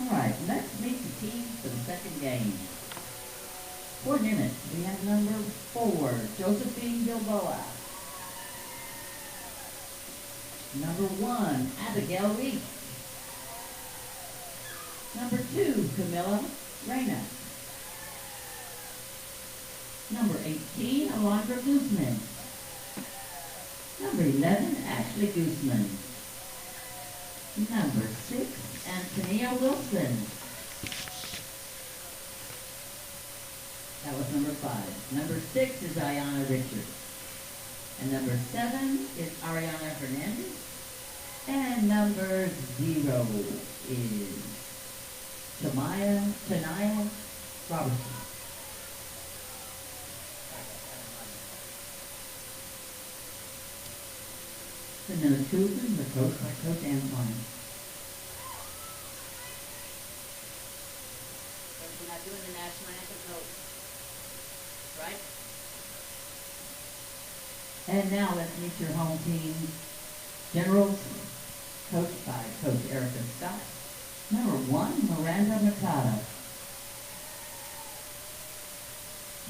Alright, let's meet the teams for the second game. For Nimitz, we have number 4, Josephine Bilboa. Number 1, Abigail Reese. Number 2, Camilla Reyna. Number 18, Alondra Guzman. Number 11, Ashley Guzman. Number 6, Antonia Wilson. That was number 5. Number 6 is Ayana Richards. And number 7 is Ariana Hernandez. And number 0 is Tanaya Robertson. And then the children were coached by Coach Antoine. We're not doing the national anthem, coach. Right? And now let's meet your home team. Generals, coached by Coach Erica Scott. Number 1, Miranda Mercado.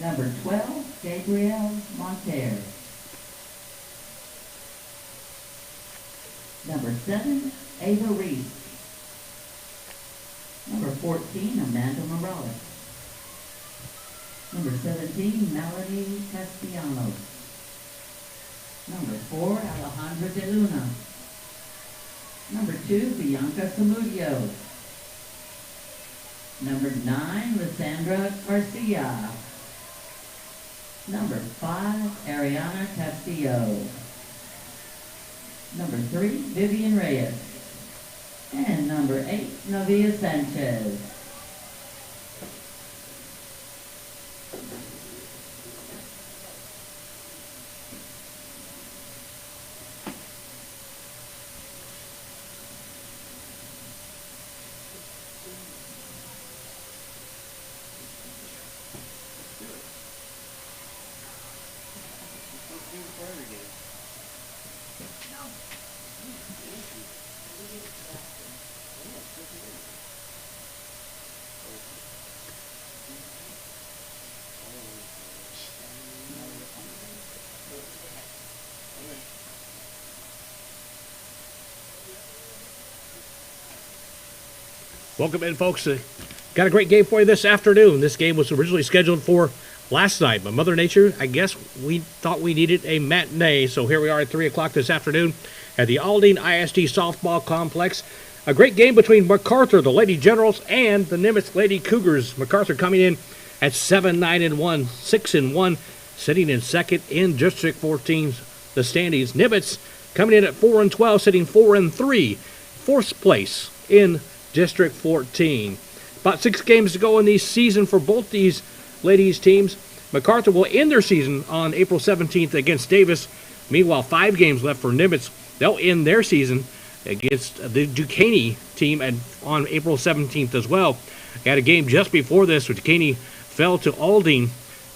Number 12, Gabrielle Monteiro. Number 7, Ava Reese. Number 14, Amanda Morales. Number 17, Melody Castellanos. Number 4, Alejandra De Luna. Number 2, Bianca Samudio. Number 9, Lysandra Garcia. Number 5, Ariana Castillo. Number 3, Vivian Reyes. And number 8, Novia Sanchez. Welcome in, folks. Got a great game for you this afternoon. This game was originally scheduled for last night, but Mother Nature, I guess we thought we needed a matinee, so here we are at 3 o'clock this afternoon at the Aldine ISD Softball Complex. A great game between MacArthur, the Lady Generals, and the Nimitz Lady Cougars. MacArthur coming in at 7-9-1, 6-1, sitting in second in District 14, the standings. Nimitz coming in at 4-12, sitting 4-3, fourth place in District 14. About 6 games to go in the season for both these ladies teams. MacArthur will end their season on April 17th against Davis. Meanwhile, 5 games left for Nimitz. They'll end their season against the Duquesne team on April 17th as well. Had a game just before this where Duquesne fell to Aldine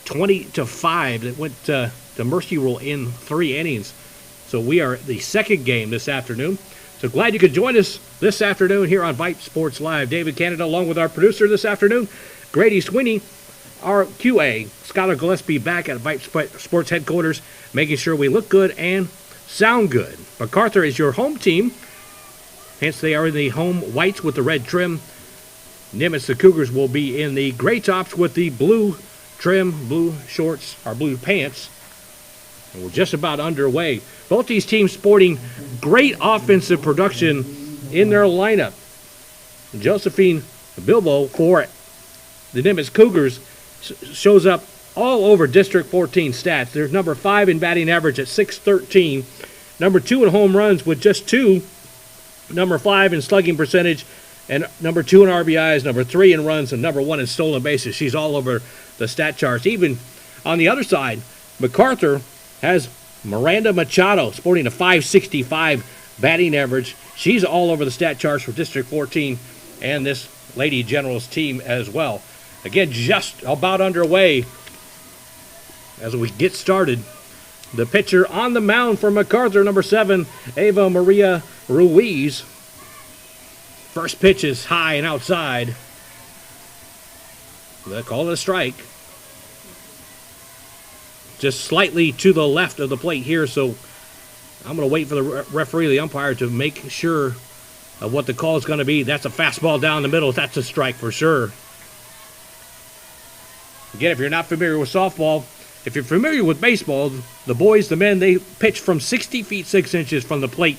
20-5. It went to Mercy Rule in 3 innings. So we are at the second game this afternoon. So glad you could join us this afternoon here on Vype Sports Live. David Canada along with our producer this afternoon, Grady Sweeney, our QA, Skylar Gillespie back at Vype Sports headquarters, making sure we look good and sound good. MacArthur is your home team, hence they are in the home whites with the red trim. Nimitz, the Cougars, will be in the gray tops with the blue trim, blue shorts, or blue pants. And we're just about underway. Both these teams sporting great offensive production in their lineup. Josephine Bilbo for the Nimitz Cougars shows up all over District 14 stats. They're number 5 in batting average at .613, number 2 in home runs with just 2, number 5 in slugging percentage, and number 2 in RBIs, number 3 in runs, and number 1 in stolen bases. She's all over the stat charts. Even on the other side, MacArthur has Miranda Machado sporting a .565 batting average. She's all over the stat charts for District 14 and this Lady Generals team as well. Again, just about underway as we get started. The pitcher on the mound for MacArthur, number 7, Ava Maria Ruiz. First pitch is high and outside. They'll call it a strike. Just slightly to the left of the plate here, so I'm going to wait for the referee, the umpire, to make sure of what the call is going to be. That's a fastball down the middle. That's a strike for sure. Again, if you're not familiar with softball, if you're familiar with baseball, the boys, the men, they pitch from 60 feet 6 inches from the plate.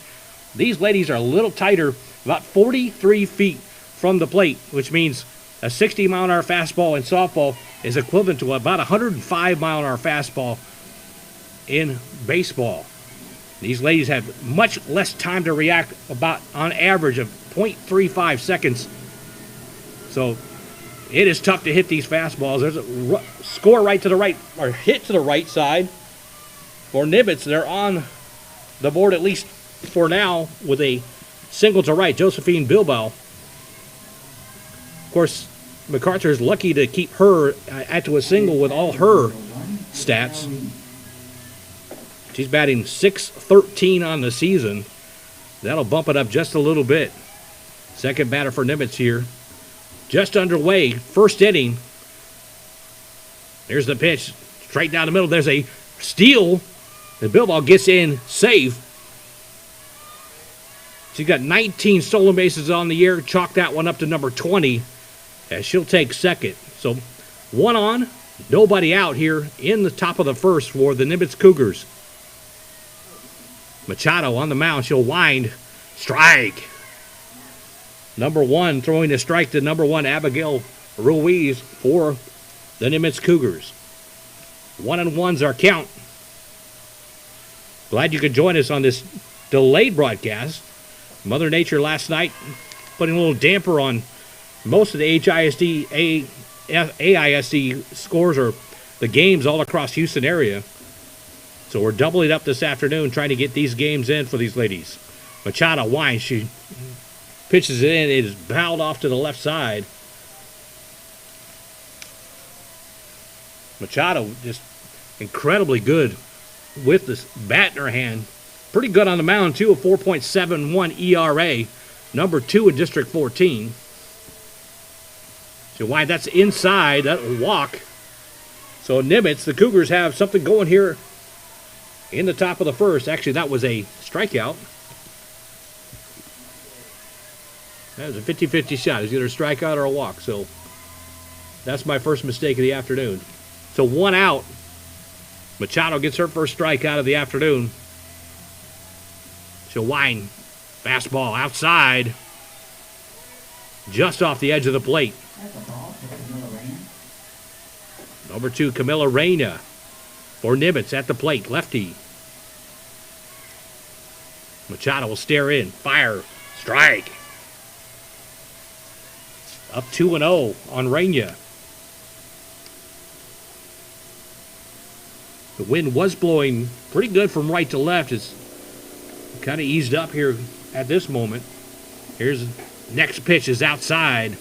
These ladies are a little tighter, about 43 feet from the plate, which means a 60-mile-an-hour fastball in softball is equivalent to about a 105-mile-an-hour fastball in baseball. These ladies have much less time to react, about on average of 0.35 seconds. So it is tough to hit these fastballs. There's a score right to the right, or hit to the right side for Nimitz. They're on the board, at least for now, with a single to right, Josephine Bilbao. Of course, MacArthur is lucky to keep her at to a single with all her stats. She's batting .613 on the season. That'll bump it up just a little bit. Second batter for Nimitz here. Just underway, first inning. There's the pitch, straight down the middle. There's a steal, and Bilbao gets in safe. She's got 19 stolen bases on the year. Chalk that one up to number 20, as she'll take second. So one on, nobody out here in the top of the first for the Nimitz Cougars. Machado on the mound. She'll wind. Strike. Number one, throwing a strike to number one, Abigail Ruiz for the Nimitz Cougars. 1-1's our count. Glad you could join us on this delayed broadcast. Mother Nature last night putting a little damper on most of the HISD, AISD scores, or the games all across Houston area. So we're doubling up this afternoon trying to get these games in for these ladies. Machado winds. She pitches it in. It is bowled off to the left side. Machado just incredibly good with this bat in her hand. Pretty good on the mound, too, a 4.71 ERA. Number 2 in District 14. So why that's inside, that'll walk. So Nimitz, the Cougars have something going here in the top of the first. Actually, that was a strikeout. That was a 50-50 shot. It was either a strikeout or a walk. So that's my first mistake of the afternoon. So one out. Machado gets her first strikeout of the afternoon. She'll wind. Fastball outside. Just off the edge of the plate. That's a ball for Camilla Reyna. Number 2, Camilla Reyna for Nimitz at the plate. Lefty. Machado will stare in. Fire. Strike. Up 2-0 on Reyna. The wind was blowing pretty good from right to left. It's kind of eased up here at this moment. Here's next pitch is outside.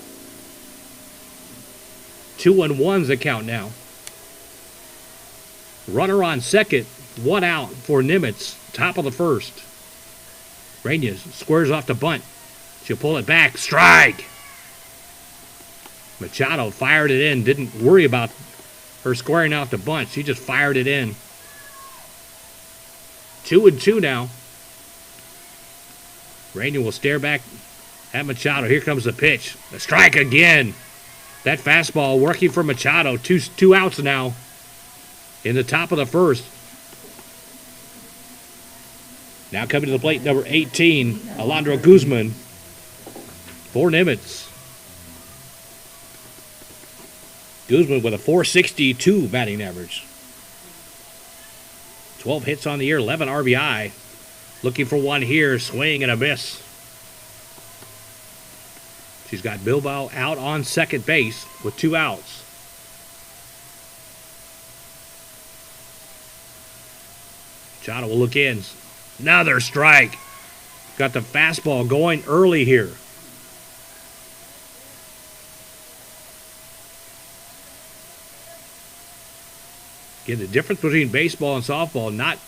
2-1's the count now. Runner on second, one out for Nimitz. Top of the first. Reyna squares off the bunt. She'll pull it back. Strike. Machado fired it in. Didn't worry about her squaring off the bunt. She just fired it in. 2-2 now. Reyna will stare back at Machado. Here comes the pitch. The strike again. That fastball working for Machado. Two outs now in the top of the first. Now coming to the plate, number 18, Alondra Guzman for Nimitz. Guzman with a .462 batting average. 12 hits on the year, 11 RBI. Looking for one here, swing and a miss. She's got Bilbao out on second base with 2 outs. Machado will look in. Another strike. Got the fastball going early here. Again, the difference between baseball and softball, not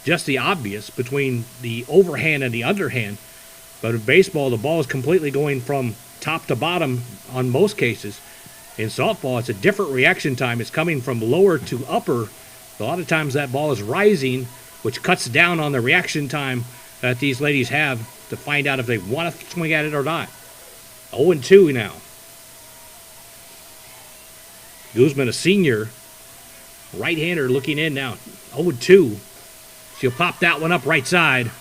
just the obvious between the overhand and the underhand, But in baseball, the ball is completely going from top to bottom on most cases. In softball, it's a different reaction time. It's coming from lower to upper. A lot of times that ball is rising, which cuts down on the reaction time that these ladies have to find out if they want to swing at it or not. 0-2 now. Guzman, a senior, right-hander looking in now. 0-2. She'll pop that one up right side.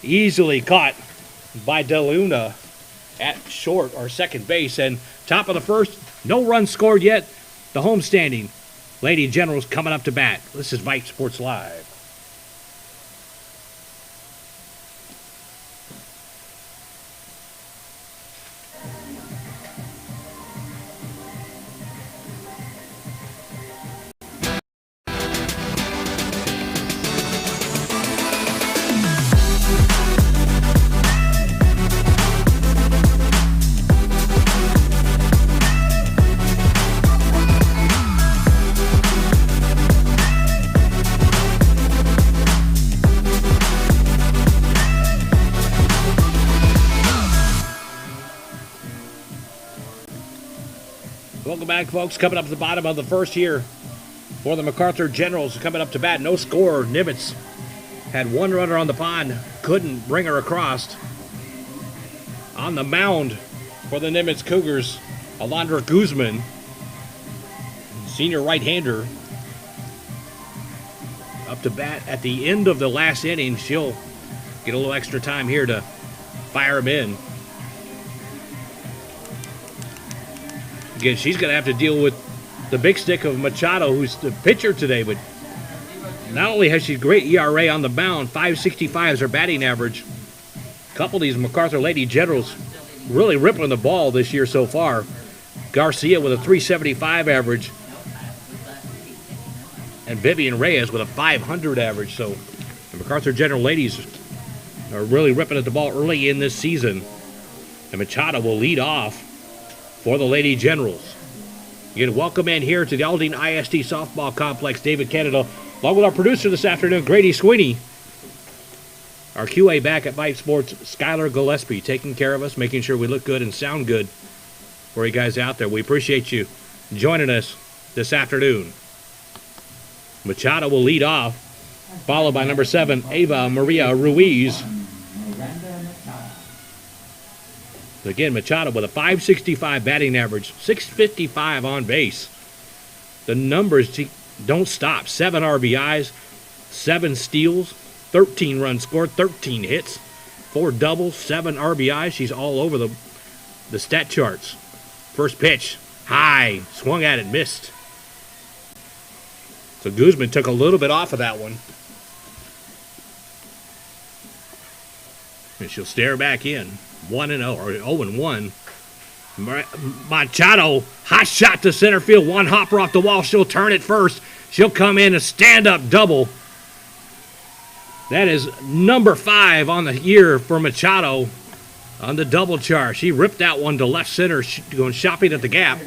Easily caught by DeLuna at short or second base. And top of the first, no runs scored yet. The homestanding Lady Generals coming up to bat. This is Vype Sports Live. Welcome back, folks. Coming up at the bottom of the first here for the MacArthur Generals. Coming up to bat, no score. Nimitz had one runner on the pond. Couldn't bring her across. On the mound for the Nimitz Cougars, Alondra Guzman, senior right-hander. Up to bat at the end of the last inning. She'll get a little extra time here to fire him in. Again, she's going to have to deal with the big stick of Machado, who's the pitcher today. But not only has she great ERA on the mound, 5.65 is her batting average. A couple of these MacArthur Lady Generals really ripping the ball this year so far. Garcia with a 3.75 average. And Vivian Reyes with a 500 average. So the MacArthur General ladies are really ripping at the ball early in this season. And Machado will lead off for the Lady Generals. You can welcome in here to the Aldine ISD Softball Complex, David Canada, along with our producer this afternoon, Grady Sweeney. Our QA back at Vype Sports, Skylar Gillespie, taking care of us, making sure we look good and sound good for you guys out there. We appreciate you joining us this afternoon. Machado will lead off, followed by number 7, Ava Maria Ruiz. Again, Machado with a 5.65 batting average, 6.55 on base. The numbers don't stop. 7 RBIs, 7 steals, 13 runs scored, 13 hits, 4 doubles, 7 RBIs. She's all over the stat charts. First pitch, high, swung at it, missed. So Guzman took a little bit off of that one. And she'll stare back in. 1-0 or 0-1. Machado, hot shot to center field. One hopper off the wall. She'll turn it first. She'll come in a stand-up double. That is number 5 on the year for Machado on the double chart. She ripped that one to left center, going shopping at the gap.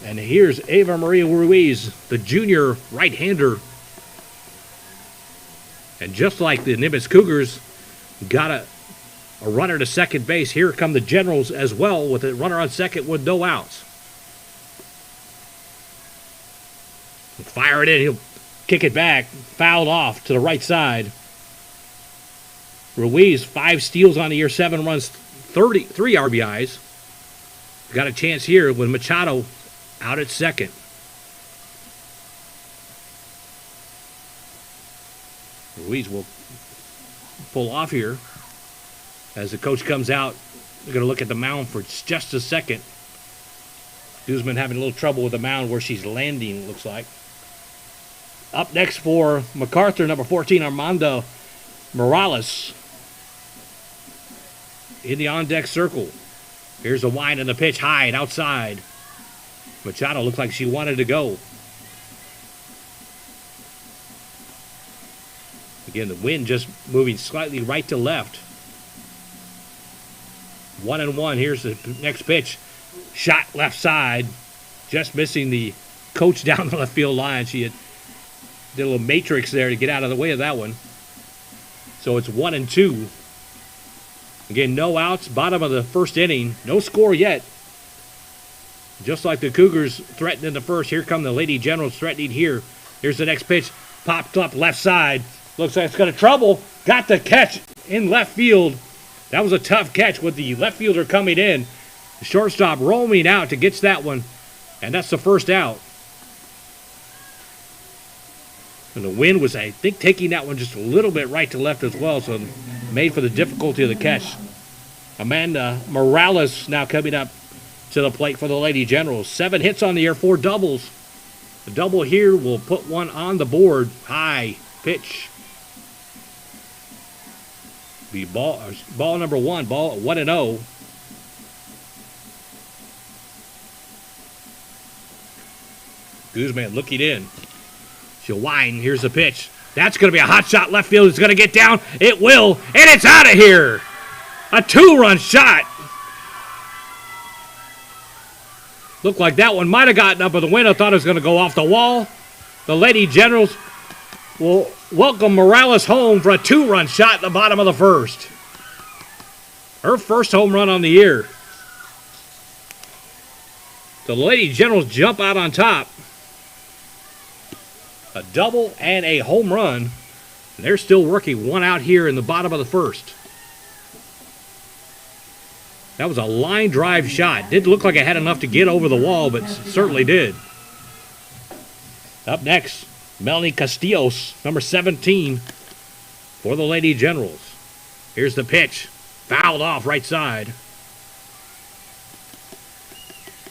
And here's Ava Maria Ruiz, the junior right-hander. And just like the Nimitz Cougars got a runner to second base, here come the Generals as well with a runner on second with no outs. Fire it in. He'll kick it back. Fouled off to the right side. Ruiz, 5 steals on the year, 7 runs, 33 RBIs. Got a chance here with Machado out at second. Ruiz will pull off here. As the coach comes out, they're going to look at the mound for just a second. Guzman having a little trouble with the mound where she's landing, looks like. Up next for MacArthur, number 14, Armando Morales. In the on-deck circle. Here's the wind and the pitch, high and outside. Machado looked like she wanted to go. Again, the wind just moving slightly right to left. 1-1. Here's the next pitch. Shot left side. Just missing the coach down the left field line. She did a little matrix there to get out of the way of that one. So it's 1-2 Again, no outs, bottom of the first inning. No score yet. Just like the Cougars threatened in the first, here come the Lady Generals threatening here. Here's the next pitch. Popped up left side. Looks like it's got a trouble. Got the catch in left field. That was a tough catch with the left fielder coming in. The shortstop roaming out to get that one. And that's the first out. And the wind was, I think, taking that one just a little bit right to left as well, so made for the difficulty of the catch. Amanda Morales now coming up to the plate for the Lady Generals. 7 hits on the year, 4 doubles. The double here will put one on the board. High pitch. Be ball number 1, ball 1-0. Guzman looking in. She'll wind. Here's the pitch. That's going to be a hot shot left field. It's going to get down. It will. And it's out of here. A 2-run shot. Looked like that one might have gotten up in the window. Thought it was going to go off the wall. The Lady Generals will welcome Morales home for a 2-run shot in the bottom of the first. Her first home run on the year. The Lady Generals jump out on top. A double and a home run. And they're still working one out here in the bottom of the first. That was a line drive shot. Didn't look like it had enough to get over the wall, but certainly did. Up next, Melanie Castillos, number 17, for the Lady Generals. Here's the pitch. Fouled off right side.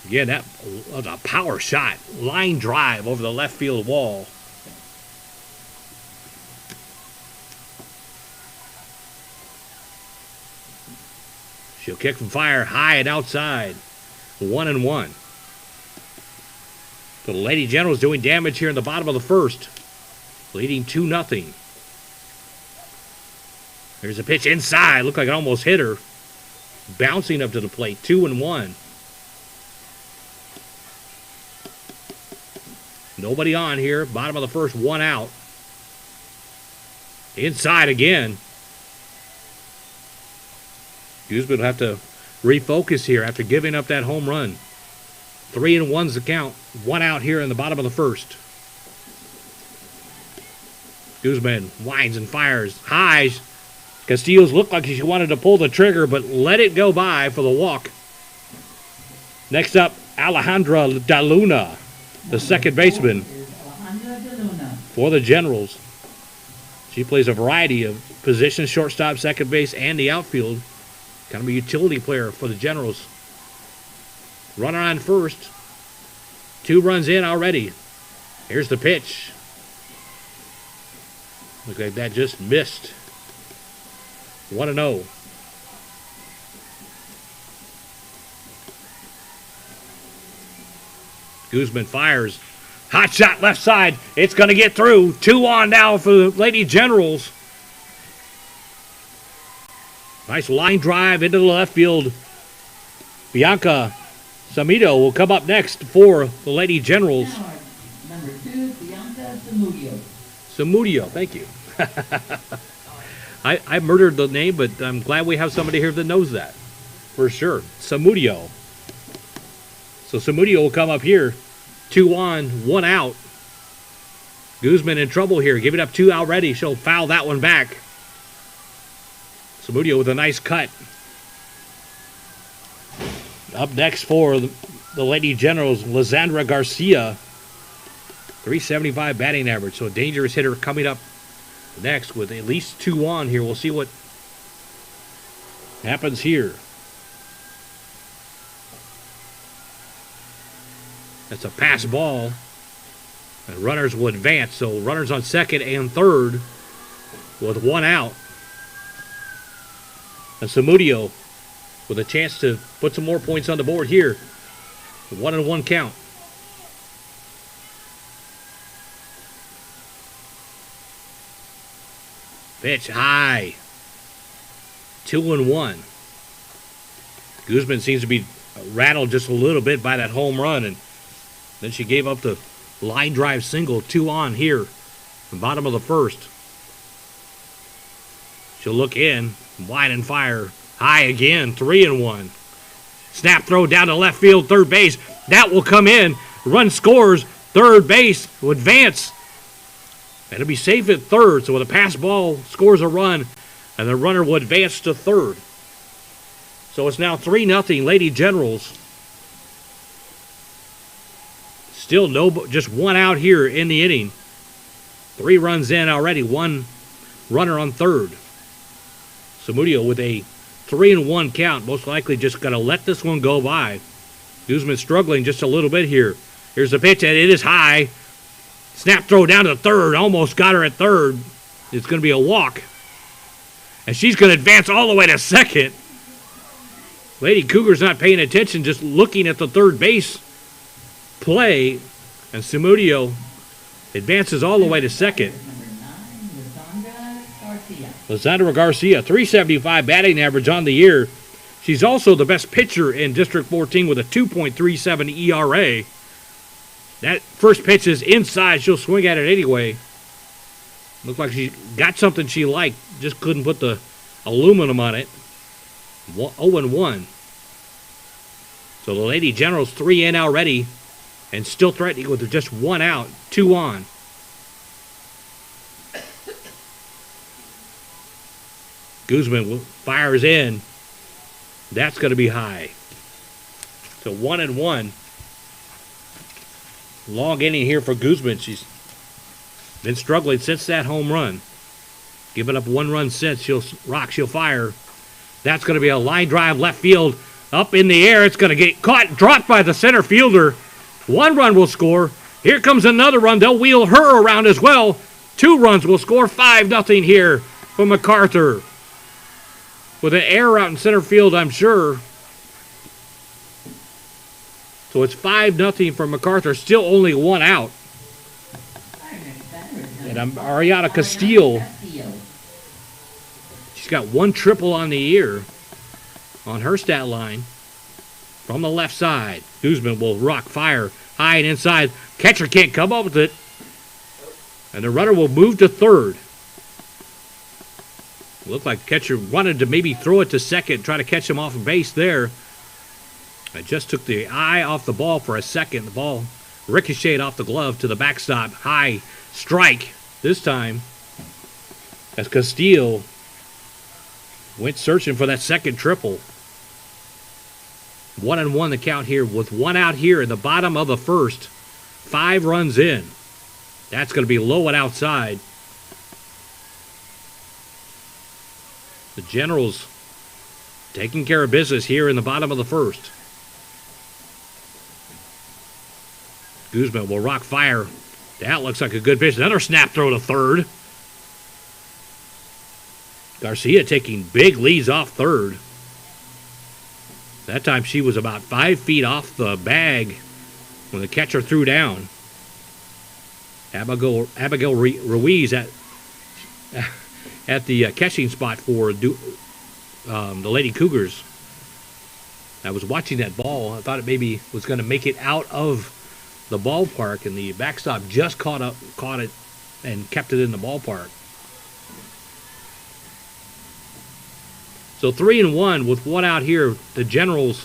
Again, that was a power shot. Line drive over the left field wall. She'll kick from fire high and outside. 1-1. The Lady Generals doing damage here in the bottom of the first. Leading 2-0. There's a pitch inside. Looked like it almost hit her. Bouncing up to the plate. 2-1. Nobody on here. Bottom of the first, 1 out. Inside again. Guzman will have to refocus here after giving up that home run. 3-1's the count. 1 out here in the bottom of the first. Guzman winds and fires. Highs. Castillo's looked like she wanted to pull the trigger, but let it go by for the walk. Next up, Alejandra Daluna, the second baseman for the Generals. She plays a variety of positions, shortstop, second base, and the outfield. Kind of a utility player for the Generals. Runner on first. 2 runs in already. Here's the pitch. Looks like that just missed. 1-0. Guzman fires. Hot shot left side. It's going to get through. 2 on now for the Lady Generals. Nice line drive into the left field. Bianca Samido will come up next for the Lady Generals. Number 2, Bianca Samudio. Samudio, thank you. I murdered the name, but I'm glad we have somebody here that knows that. For sure. Samudio. So Samudio will come up here. 2 on, 1 out. Guzman in trouble here. Giving up 2 already. She'll foul that one back. Samudio with a nice cut. Up next for the Lady Generals, Lizandra Garcia. 375 batting average. So a dangerous hitter coming up next with at least 2 on here. We'll see what happens here. That's a pass ball. And runners will advance. So runners on second and third with 1 out. And Samudio with a chance to put some more points on the board here. 1-1 count. Pitch high. 2-1. Guzman seems to be rattled just a little bit by that home run, and then she gave up the line drive single. 2 on here, the bottom of the first. She'll look in, wide and fire, High again, 3-1. Snap throw down to left field, third base. That will come in. Run scores. Third base will advance. It'll be safe at third. So with a pass ball, scores a run, and the runner will advance to third. So it's now 3-0 Lady Generals. Still just one out here in the inning. 3 runs in already. 1 runner on third. Samudio with a 3-1 count. Most likely just going to let this one go by. Guzman struggling just a little bit here. Here's the pitch, and it is high. Snap throw down to third. Almost got her at third. It's going to be a walk. And she's going to advance all the way to second. Lady Cougar's not paying attention, just looking at the third base play. And Samudio advances all the way to second. Lizandra Garcia, 375 batting average on the year. She's also the best pitcher in District 14 with a 2.37 ERA. That first pitch is inside. She'll swing at it anyway. Looks like she got something she liked. Just couldn't put the aluminum on it. 0-1. So the Lady Generals 3 in already. And still threatening with just 1 out. 2 on. Guzman fires in. That's going to be high. So 1-1. Long inning here for Guzman. She's been struggling since that home run. Giving up 1 run since. She'll fire. That's going to be a line drive left field. Up in the air. It's going to get caught, dropped by the center fielder. 1 run will score. Here comes another run. They'll wheel her around as well. 2 runs will score. 5-0 here for MacArthur. With an error out in center field, I'm sure. So it's 5-0 for MacArthur. Still only 1 out. And Ariana Castillo. She's got 1 triple on the year on her stat line. From the left side. Guzman will rock fire. High and inside. Catcher can't come up with it. And the runner will move to third. Looked like the catcher wanted to maybe throw it to second, try to catch him off base there. I just took the eye off the ball for a second. The ball ricocheted off the glove to the backstop. High strike this time as Castillo went searching for that second triple. 1-1 the count here with 1 out here in the bottom of the first. 5 runs in. That's going to be low and outside. The Generals taking care of business here in the bottom of the first. Guzman will rock fire. That looks like a good pitch. Another snap throw to third. Garcia taking big leads off third. That time she was about 5 feet off the bag when the catcher threw down. Abigail Ruiz at the catching spot for the Lady Cougars. I was watching that ball. I thought it maybe was going to make it out of the ballpark, and the backstop just caught it and kept it in the ballpark. So 3-1 with 1 out here. The Generals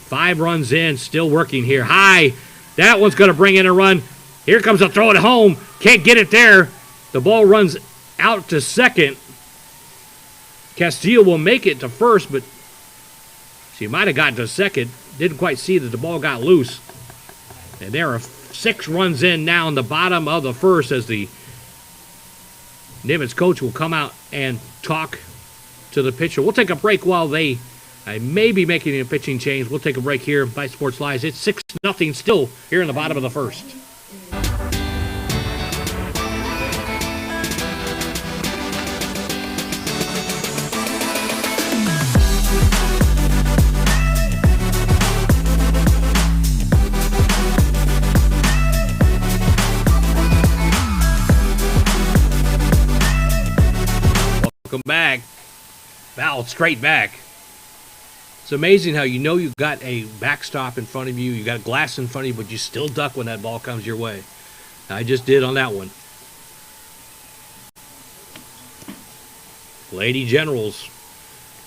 5 runs in, still working here. High. That one's going to bring in a run. Here comes a throw at home. Can't get it there. The ball runs out to second. Castillo will make it to first, but she might have gotten to second. Didn't quite see that the ball got loose. And there are 6 runs in now in the bottom of the first as the Nimitz coach will come out and talk to the pitcher. We'll take a break while I may be making a pitching change. We'll take a break here. Vype Sports Live. It's 6-0 still here in the bottom of the first. Welcome back. Fouled straight back. It's amazing how you've got a backstop in front of you, you got glass in front of you, but you still duck when that ball comes your way. I just did on that one. Lady Generals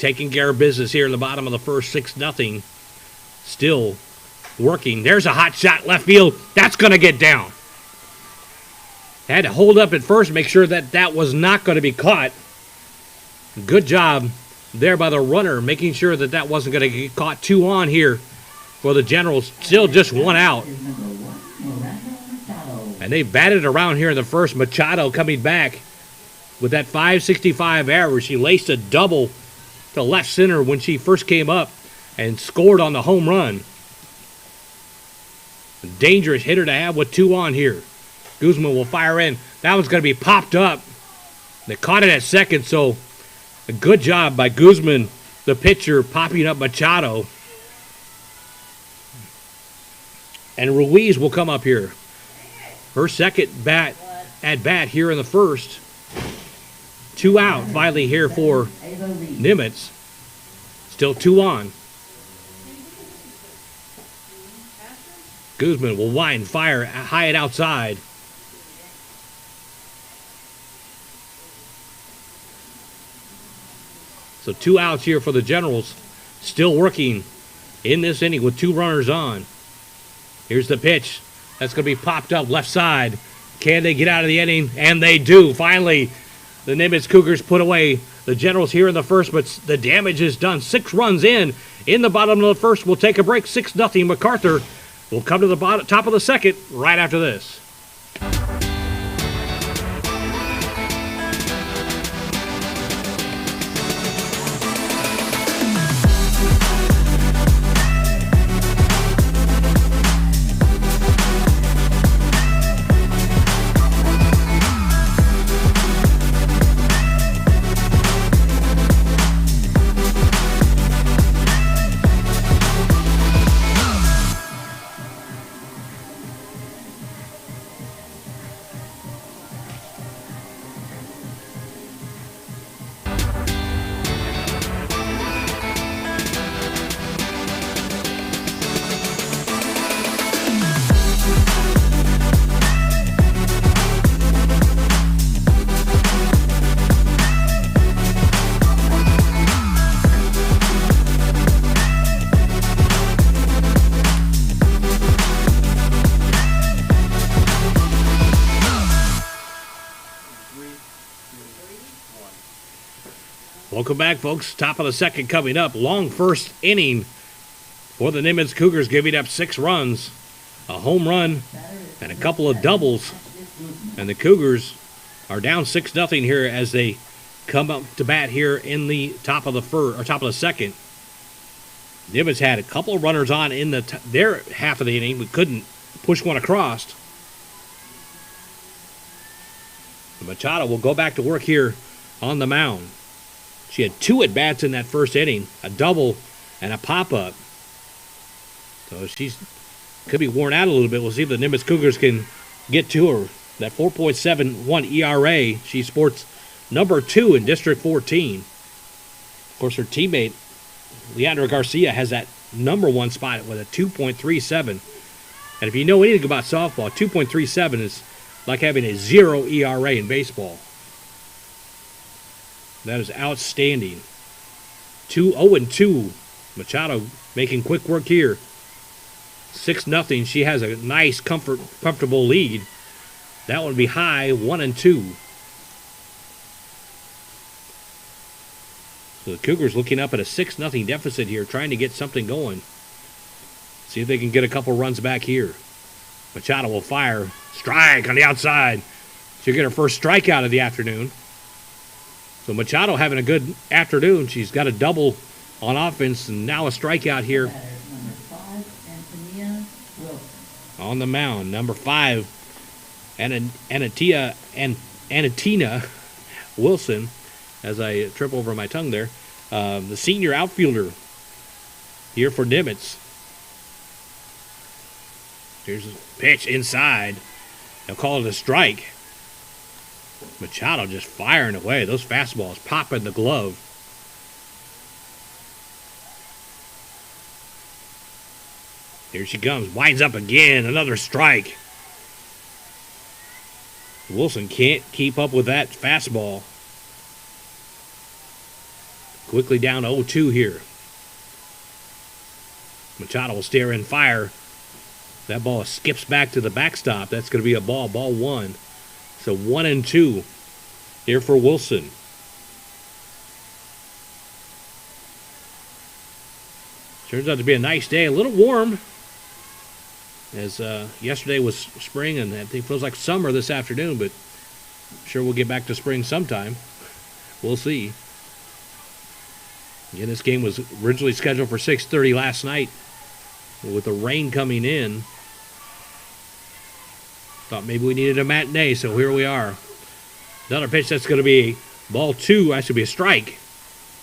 taking care of business here in the bottom of the first, 6-0. Still working. There's a hot shot left field. That's going to get down. Had to hold up at first, make sure that that was not going to be caught. Good job there by the runner, making sure that that wasn't going to get caught. 2 on here for the Generals. Still just 1 out. And they batted around here in the first. Machado coming back with that .565 average. She laced a double to left center when she first came up and scored on the home run. A dangerous hitter to have with 2 on here. Guzman will fire in. That one's going to be popped up. They caught it at second, so a good job by Guzman, the pitcher, popping up Machado. And Ruiz will come up here. Her second at bat here in the first. 2 out finally here for Nimitz. Still 2 on. Guzman will wind, fire, high and outside. So 2 outs here for the Generals. Still working in this inning with 2 runners on. Here's the pitch. That's going to be popped up left side. Can they get out of the inning? And they do. Finally, the Nimitz Cougars put away the Generals here in the first, but the damage is done. 6 runs in the bottom of the first. We'll take a break. 6-0. MacArthur will come to the top of the second right after this. Welcome back, folks. Top of the second coming up. Long first inning for the Nimitz Cougars, giving up 6 runs, a home run, and a couple of doubles. And the Cougars are down 6-0 here as they come up to bat here in the top of the second. Nimitz had a couple of runners on in their half of the inning, but couldn't push one across. Machado will go back to work here on the mound. She had 2 at-bats in that first inning, a double and a pop-up. So she's could be worn out a little bit. We'll see if the Nimitz Cougars can get to her. That 4.71 ERA, she sports number 2 in District 14. Of course, her teammate, Leandra Garcia, has that number 1 spot with a 2.37. And if you know anything about softball, 2.37 is like having a 0 ERA in baseball. That is outstanding. 0-2. Machado making quick work here. 6-0. She has a nice, comfortable lead. That one would be high, 1-2. So the Cougars looking up at a 6-0 deficit here, trying to get something going. See if they can get a couple runs back here. Machado will fire. Strike on the outside. She'll get her first strikeout of the afternoon. So Machado having a good afternoon. She's got a double on offense and now a strikeout here. Number 5, On the mound, number 5, Anatina Wilson, as I trip over my tongue there, the senior outfielder here for Nimitz. Here's a pitch inside. They'll call it a strike. Machado just firing away. Those fastballs pop in the glove. Here she comes. Winds up again. Another strike. Wilson can't keep up with that fastball. Quickly down 0-2 here. Machado will stare and fire. That ball skips back to the backstop. That's going to be a ball. Ball 1. So 1-2 here for Wilson. Turns out to be a nice day. A little warm. As yesterday was spring, and I think it feels like summer this afternoon, but I'm sure we'll get back to spring sometime. We'll see. Again, this game was originally scheduled for 6:30 last night. With the rain coming in, thought maybe we needed a matinee, so here we are. Another pitch that's going to be ball 2, actually be a strike.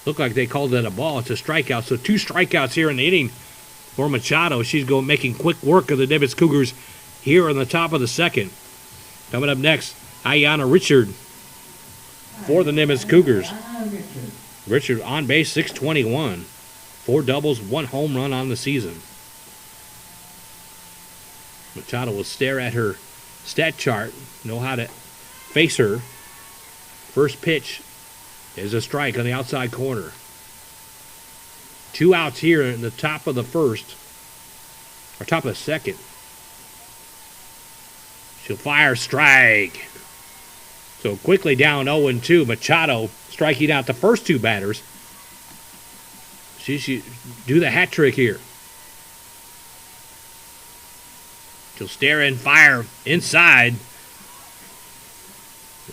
Looked like they called it a ball. It's a strikeout. So 2 strikeouts here in the inning for Machado. She's making quick work of the Nimitz Cougars here on the top of the second. Coming up next, Ayanna Richard for the Nimitz Cougars. Richard on base, 621. 4 doubles, 1 home run on the season. Machado will stare at her stat chart, know how to face her. First pitch is a strike on the outside corner. 2 outs here in the top of the first, or top of the second. She'll fire, strike. So quickly down 0-2. Machado striking out the first 2 batters. She should do the hat trick here. She'll stare and fire inside.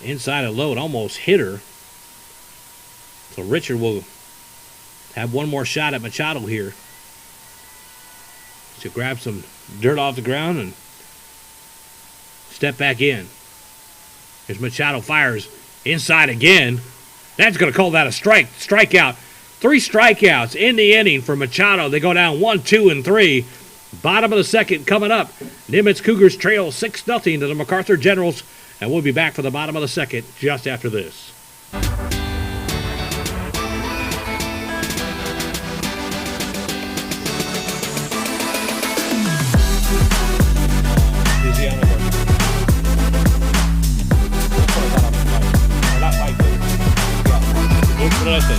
Inside a load, almost hit her. So Richard will have one more shot at Machado here. She'll grab some dirt off the ground and step back in. Here's Machado, fires inside again. That's going to call that a strikeout. 3 strikeouts in the inning for Machado. They go down 1, 2, and 3. Bottom of the second coming up. Nimitz Cougars trail 6-0 to the MacArthur Generals. And we'll be back for the bottom of the second just after this. What did I say?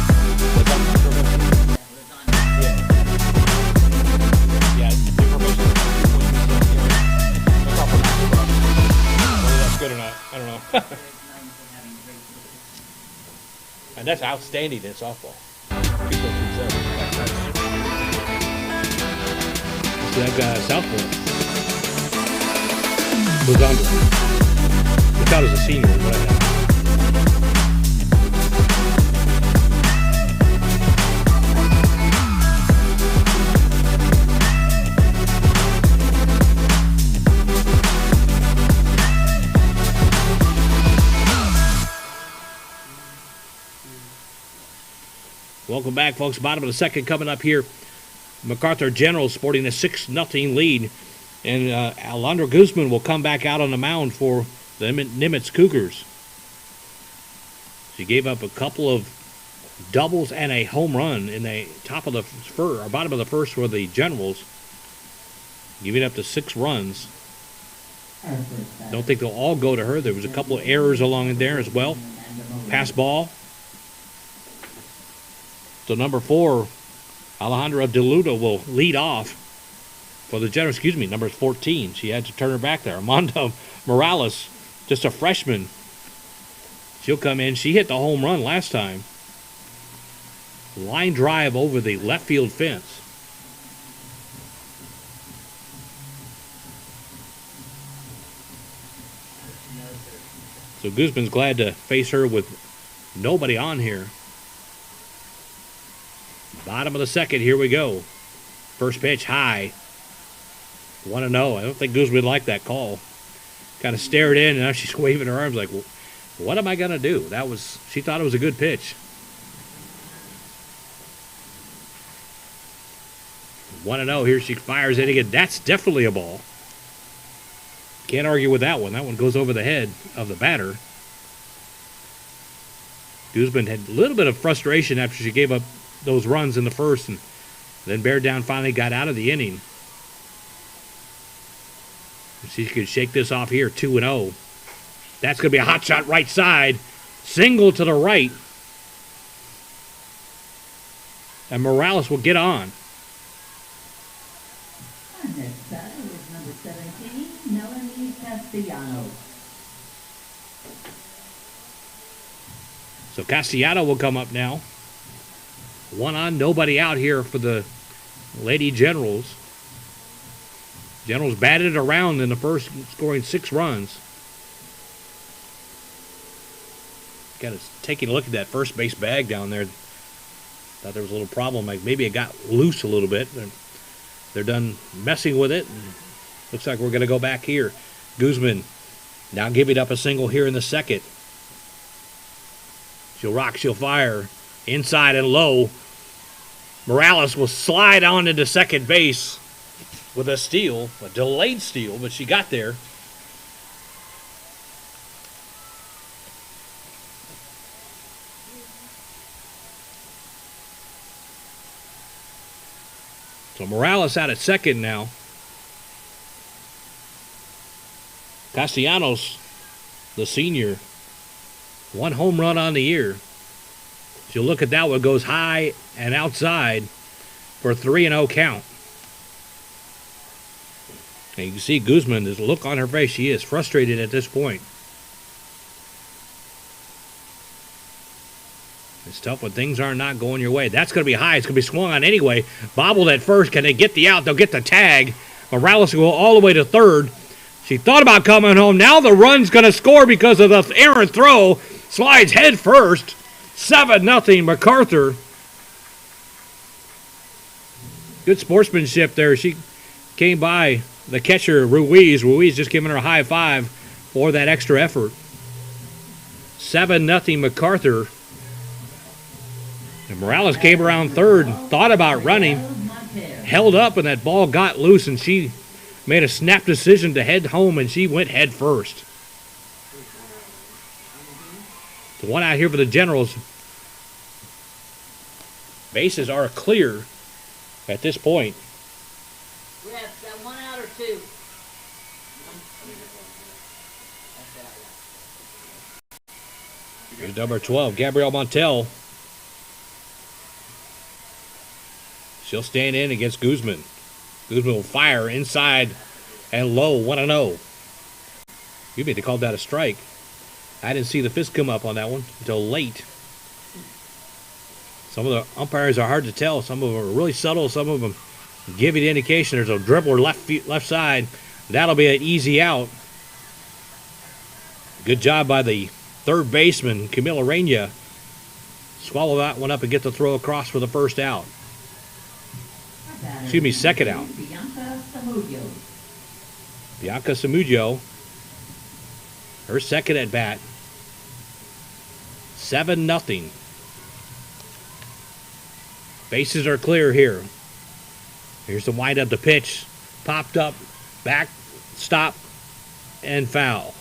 Good or not, I don't know. And that's outstanding in softball. 2.37. See that guy Southport was under. Look out as a senior is what I have. Welcome back, folks. Bottom of the second coming up here. MacArthur Generals sporting a 6-0 lead. And Alondra Guzman will come back out on the mound for the Nimitz Cougars. She gave up a couple of doubles and a home run in the top of the first, or bottom of the first for the Generals, giving up to 6 runs. Don't think they'll all go to her. There was a couple of errors along in there as well. Pass ball. So number 4, Alejandra DeLudo will lead off for the Generals. Excuse me, number 14. She had to turn her back there. Armando Morales, just a freshman. She'll come in. She hit the home run last time. Line drive over the left field fence. So Guzman's glad to face her with nobody on here. Bottom of the second, here we go. First pitch high. 1-0. I don't think Guzman liked that call. Kind of stared in, and now she's waving her arms like, well, what am I going to do? She thought it was a good pitch. 1-0. Here she fires it again. That's definitely a ball. Can't argue with that one. That one goes over the head of the batter. Guzman had a little bit of frustration after she gave up those runs in the first, and then Bear Down finally got out of the inning. She could shake this off here, 2-0. That's going to be a hot shot right side. Single to the right. and Morales will get on. Our next batter is number 17, Melanie Castellanos. So Castellano will come up now. 1 on, nobody out here for the Lady Generals. Generals batted around in the first, scoring 6 runs. Got us taking a look at that first base bag down there. Thought there was a little problem. Like maybe it got loose a little bit. They're done messing with it. And looks like we're going to go back here. Guzman now giving up a single here in the second. She'll rock, she'll fire. Inside and low. Morales will slide on into second base with a steal, a delayed steal, but she got there. So Morales out at second now. Castellanos, the senior, 1 home run on the year. She'll look at that one, goes high and outside for a 3-0 count. And you can see Guzman, there's a look on her face. She is frustrated at this point. It's tough when things are not going your way. That's going to be high. It's going to be swung on anyway. Bobbled at first. Can they get the out? They'll get the tag. Morales will go all the way to third. She thought about coming home. Now the run's going to score because of the errant throw. Slides head first. 7-0 MacArthur. Good sportsmanship there. She came by the catcher, Ruiz. Ruiz just giving her a high five for that extra effort. 7-0 MacArthur. And Morales came around third and thought about running. Held up and that ball got loose and she made a snap decision to head home and she went head first. The 1 out here for the Generals. Bases are clear at this point. We have 1 out or 2. Here's number 12, Gabrielle Montel. She'll stand in against Guzman. Guzman will fire inside and low, 1-0. You mean they called that a strike. I didn't see the fist come up on that one until late. Some of the umpires are hard to tell. Some of them are really subtle. Some of them give you the indication there's a dribbler left side. That'll be an easy out. Good job by the third baseman, Camila Reina. Swallow that one up and get the throw across for the first out. Excuse me, second out. Bianca Samugio. Her second at bat. 7-0. Bases are clear here. Here's the windup, the pitch. Popped up, back, stop, and foul.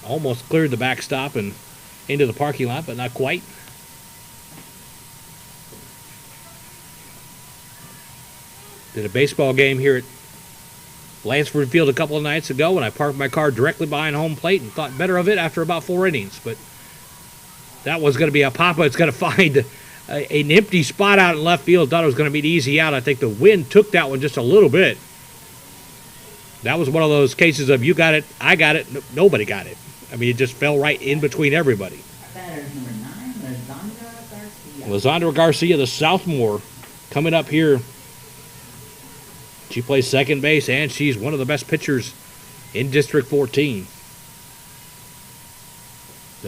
Almost cleared the backstop and into the parking lot, but not quite. Did a baseball game here at Lansford Field a couple of nights ago, and I parked my car directly behind home plate and thought better of it after about 4 innings. But that was going to be a pop-up. It's going to find an empty spot out in left field. Thought it was going to be an easy out. I think the wind took that one just a little bit. That was one of those cases of you got it, I got it, nobody got it. I mean, it just fell right in between everybody. Batter number 9, Lizandra Garcia. Lizandra Garcia, the sophomore, coming up here. She plays second base, and she's one of the best pitchers in District 14.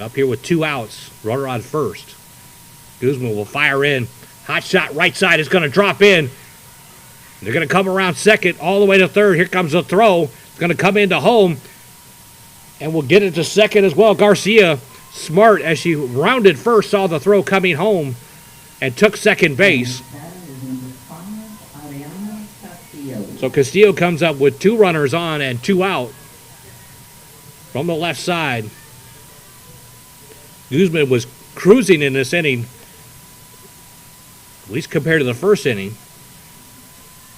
Up here with 2 outs, runner on first. Guzman will fire in. Hot shot right side is going to drop in. They're going to come around second all the way to third. Here comes the throw. It's going to come into home. And we'll get it to second as well. Garcia, smart as she rounded first, saw the throw coming home and took second base. So Castillo comes up with 2 runners on and 2 out from the left side. Guzman was cruising in this inning, at least compared to the first inning.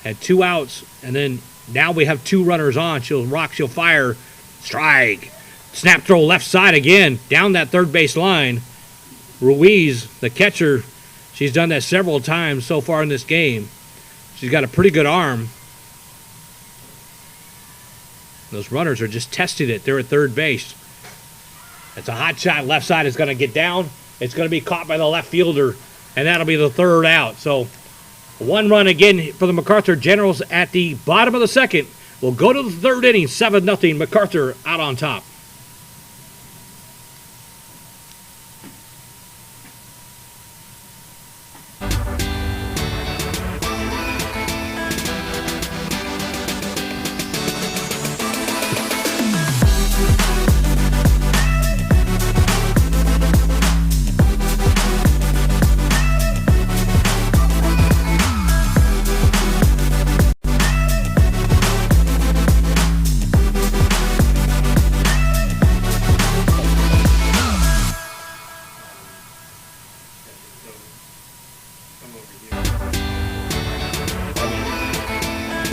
Had 2 outs, and then now we have 2 runners on. She'll rock, she'll fire. Strike. Snap throw left side again, down that third base line. Ruiz, the catcher, She's done that several times so far in this game. She's got a pretty good arm. Those runners are just testing it. They're at third base. It's a hot shot. Left side is going to get down. It's going to be caught by the left fielder, and that'll be the third out. So 1 run again for the MacArthur Generals at the bottom of the second. We'll go to the third inning, 7-0. MacArthur out on top.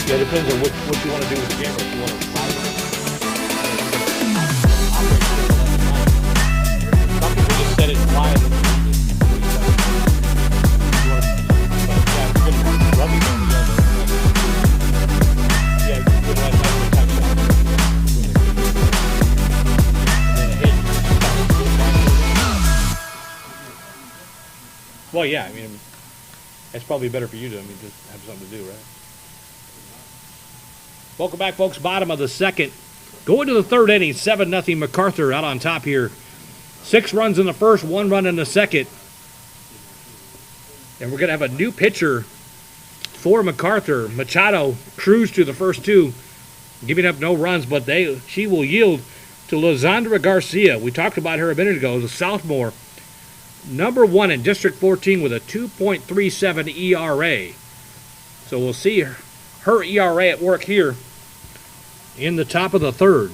Yeah, it depends on what you want to do with the camera. If you want to slide it. Some people just set it wide. Well, yeah, I mean, that's probably better for you to, just have something to do, right? Welcome back, folks. Bottom of the second. Going to the third inning, 7-0. MacArthur out on top here. 6 runs in the first, 1 run in the second. And we're going to have a new pitcher for MacArthur. Machado cruised to the first 2, giving up no runs, but she will yield to Lizandra Garcia. We talked about her a minute ago, the sophomore. Number 1 in District 14 with a 2.37 ERA. So we'll see her ERA at work here in the top of the third.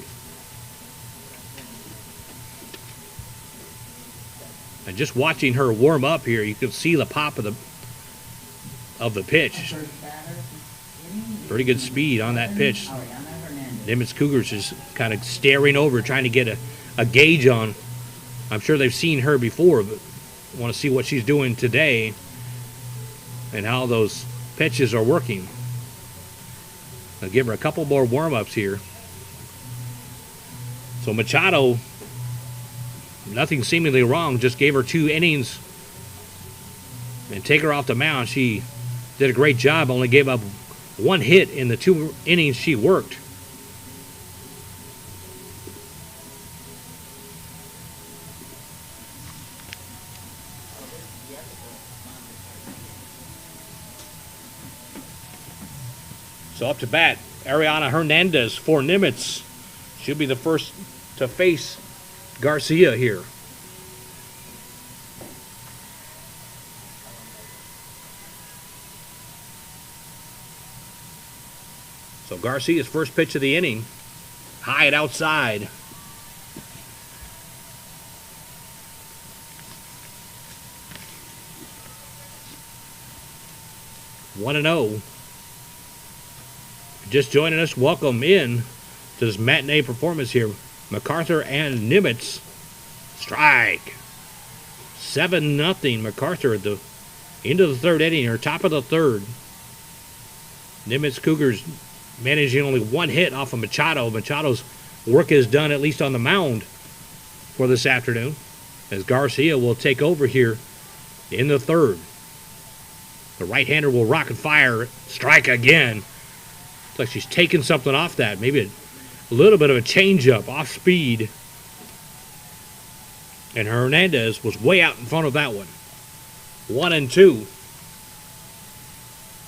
And just watching her warm up here, you can see the pop of the pitch. Pretty good speed on that pitch. Nimitz Cougars is kind of staring over, trying to get a gauge on. I'm sure they've seen her before, but want to see what she's doing today and how those pitches are working. I'll give her a couple more warm-ups here. So Machado, nothing seemingly wrong, just gave her 2 innings and take her off the mound. She did a great job, only gave up 1 hit in the 2 innings she worked. So up to bat, Ariana Hernandez for Nimitz. She'll be the first to face Garcia here. So Garcia's first pitch of the inning. High and outside. One and 0. Just joining us, welcome in to this matinee performance here. MacArthur and Nimitz. Strike. 7-0 MacArthur at the into the third inning, or top of the third. Nimitz Cougars managing only 1 hit off of Machado. Machado's work is done, at least on the mound, for this afternoon, as Garcia will take over here in the third. The right-hander will rock and fire. Strike again. Looks like she's taking something off that. Maybe a little bit of a changeup off speed. And Hernandez was way out in front of that one. 1-2.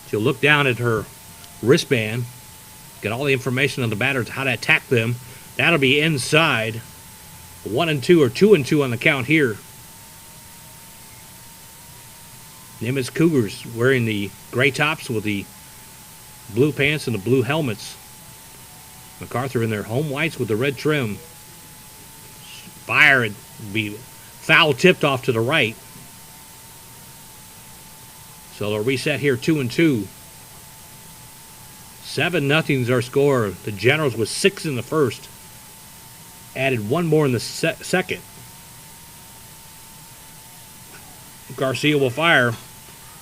She'll look down at her wristband. Get all the information on the batters, how to attack them. That'll be inside. 1-2 or 2-2 on the count here. Nimitz Cougars wearing the gray tops with the blue pants and the blue helmets. MacArthur in their home whites with the red trim. Fire would be foul tipped off to the right. So they'll reset here 2-2. 7-0 is our score. The Generals with 6 in the first. Added 1 more in the second. Garcia will fire.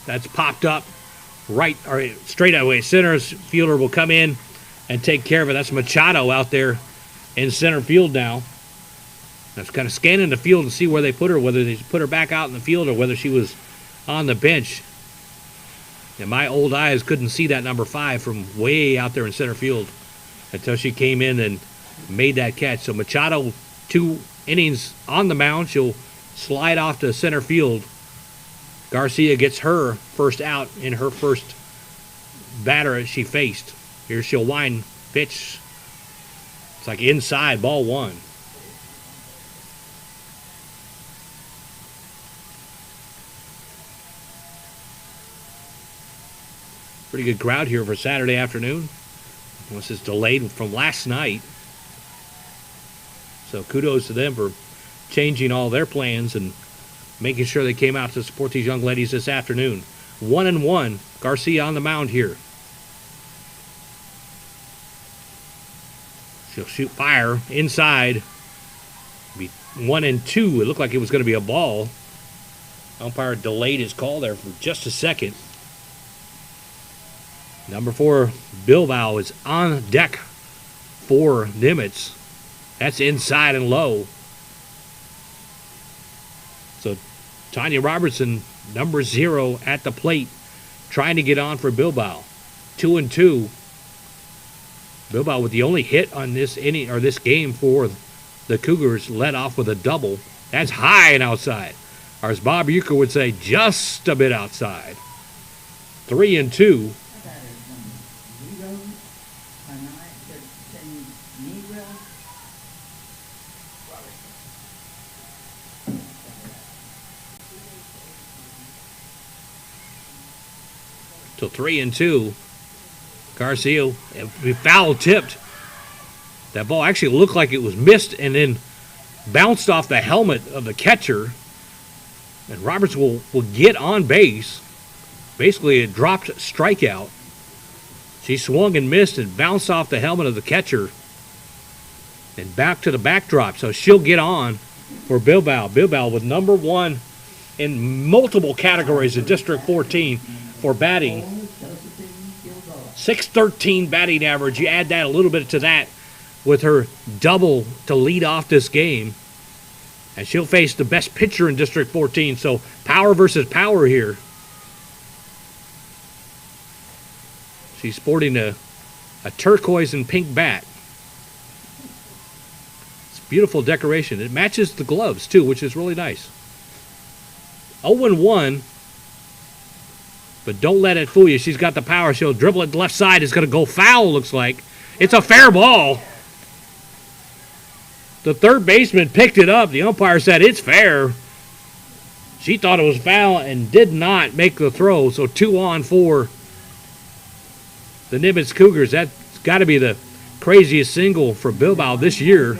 That's popped up right or straight away. Center fielder will come in and take care of it. That's Machado out there in center field now. That's kind of scanning the field to see where they put her, whether they put her back out in the field or whether she was on the bench. And my old eyes couldn't see that number 5 from way out there in center field until she came in and made that catch. So Machado, 2 innings on the mound. She'll slide off to center field. Garcia gets her first out in her first batter she faced. Here she'll wind pitch. It's like inside, ball 1. Pretty good crowd here for Saturday afternoon. This is delayed from last night. So kudos to them for changing all their plans and making sure they came out to support these young ladies this afternoon. 1-1. Garcia on the mound here. She'll shoot fire inside. Be 1-2. It looked like it was going to be a ball. Umpire delayed his call there for just a second. Number 4, Bilbao is on deck for Nimitz. That's inside and low. So Tanya Robertson, number 0 at the plate, trying to get on for Bilbao. 2-2. Bilbao with the only hit on this inning or this game for the Cougars, led off with a double. That's high and outside. Or as Bob Euchre would say, just a bit outside. 3-2. So 3-2. Garcia, foul tipped. That ball actually looked like it was missed and then bounced off the helmet of the catcher. And Roberts will get on base. Basically, a dropped strikeout. She swung and missed and bounced off the helmet of the catcher and back to the backdrop. So she'll get on for Bilbao. Bilbao with number 1 in multiple categories in District 14 for batting. 613 batting average. You add that a little bit to that with her double to lead off this game. And she'll face the best pitcher in District 14. So power versus power here. She's sporting a turquoise and pink bat. It's beautiful decoration. It matches the gloves, too, which is really nice. 0-1. But don't let it fool you. She's got the power. She'll dribble it left side. It's going to go foul, looks like. It's a fair ball. The third baseman picked it up. The umpire said it's fair. She thought it was foul and did not make the throw. So 2-on for the Nimitz Cougars. That's got to be the craziest single for Bilbao this year.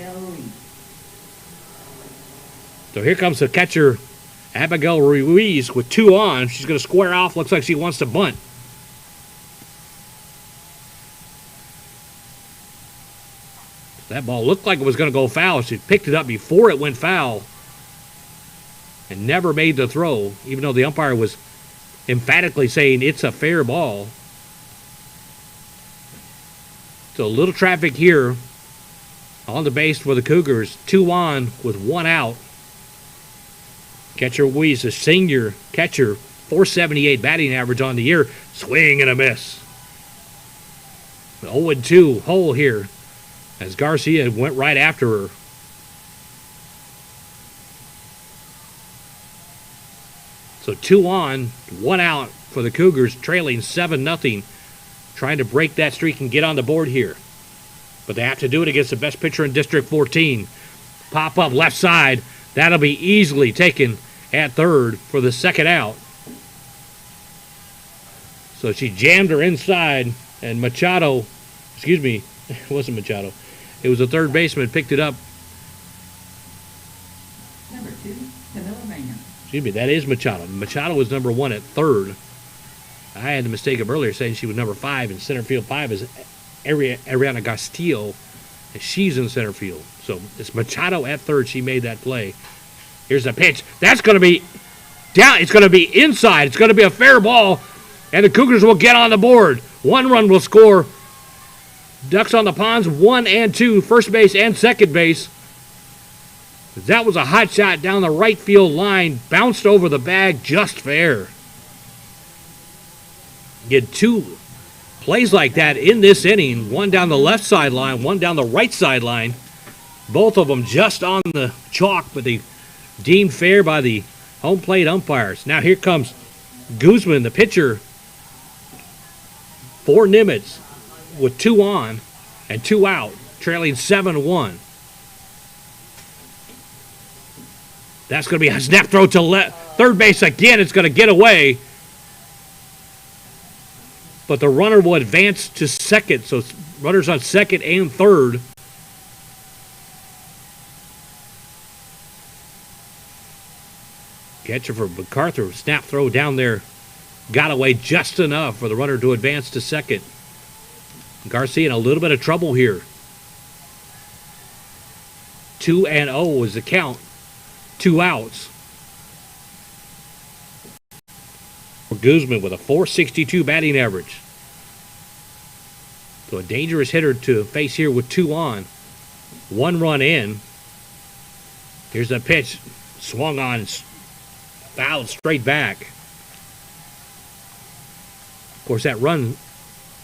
So here comes the catcher, Abigail Ruiz, with 2 on. She's going to square off. Looks like she wants to bunt. That ball looked like it was going to go foul. She picked it up before it went foul and never made the throw, even though the umpire was emphatically saying it's a fair ball. So a little traffic here on the base for the Cougars. 2 on with 1 out. Catcher Ruiz, a senior catcher, 478 batting average on the year. Swing and a miss. 0-2 hole here as Garcia went right after her. So 2 on, 1 out for the Cougars, trailing 7-0, trying to break that streak and get on the board here. But they have to do it against the best pitcher in District 14. Pop up left side. That'll be easily taken at third for the second out. So she jammed her inside, and Machado, it wasn't Machado. It was a third baseman, picked it up. Number 2, Camilla Reyna. Excuse me, that is Machado. Machado was number 1 at third. I had the mistake of earlier saying she was number 5 in center field. 5 is Ariana Castillo, and she's in center field. So it's Machado at third. She made that play. Here's the pitch. That's going to be Down. It's going to be inside. It's going to be a fair ball, and the Cougars will get on the board. 1 run will score. Ducks on the ponds, 1 and 2, first base and second base. That was a hot shot down the right field line, bounced over the bag, just fair. Get 2 plays like that in this inning, one down the left sideline, one down the right sideline. Both of them just on the chalk, but they deemed fair by the home plate umpires. Now here comes Guzman, the pitcher for Nimitz, with 2 on and 2 out, trailing 7-1. That's going to be a snap throw to third base again. It's going to get away. But the runner will advance to second. So runners on second and third. Catcher for MacArthur. Snap throw down there. Got away just enough for the runner to advance to second. Garcia in a little bit of trouble here. 2-0 is the count. 2 outs. For Guzman with a .462 batting average. So a dangerous hitter to face here with 2 on. 1 run in. Here's the pitch. Swung on. Fouled straight back. Of course, that run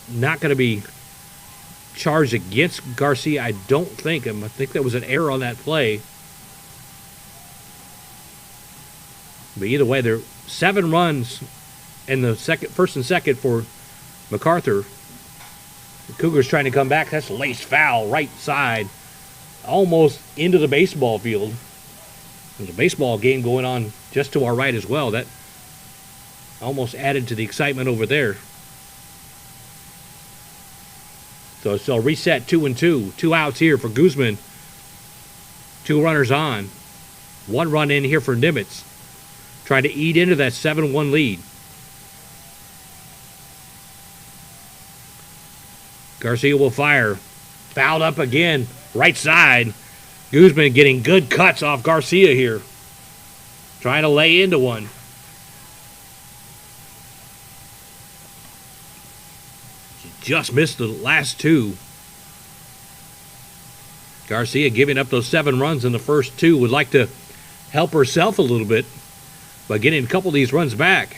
not going to be charged against Garcia, I don't think. I think there was an error on that play. But either way, there are 7 runs in the first and second for MacArthur. The Cougars trying to come back. That's laced foul, right side, almost into the baseball field. There's a baseball game going on just to our right as well. That almost added to the excitement over there. So it's a reset 2-2. 2 outs here for Guzman. 2 runners on. 1 run in here for Nimitz. Trying to eat into that 7-1 lead. Garcia will fire. Fouled up again. Right side. Guzman getting good cuts off Garcia here. Trying to lay into one. Just missed the last 2. Garcia giving up those 7 runs in the first 2. Would like to help herself a little bit by getting a couple of these runs back.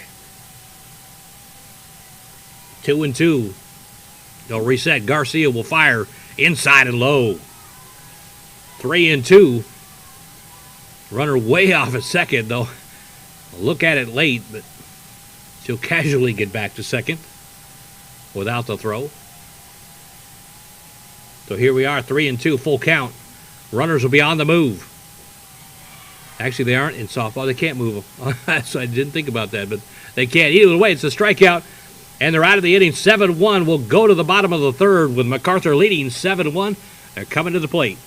2-2. They'll reset. Garcia will fire inside and low. 3-2. Runner way off at second, though. Look at it late, but she'll casually get back to second without the throw. So here we are, 3-2, full count. Runners will be on the move. Actually, they aren't in softball. They can't move them. So I didn't think about that, but they can't. Either way, it's a strikeout, and they're out of the inning. 7-1 will go to the bottom of the third with MacArthur leading 7-1. They're coming to the plate.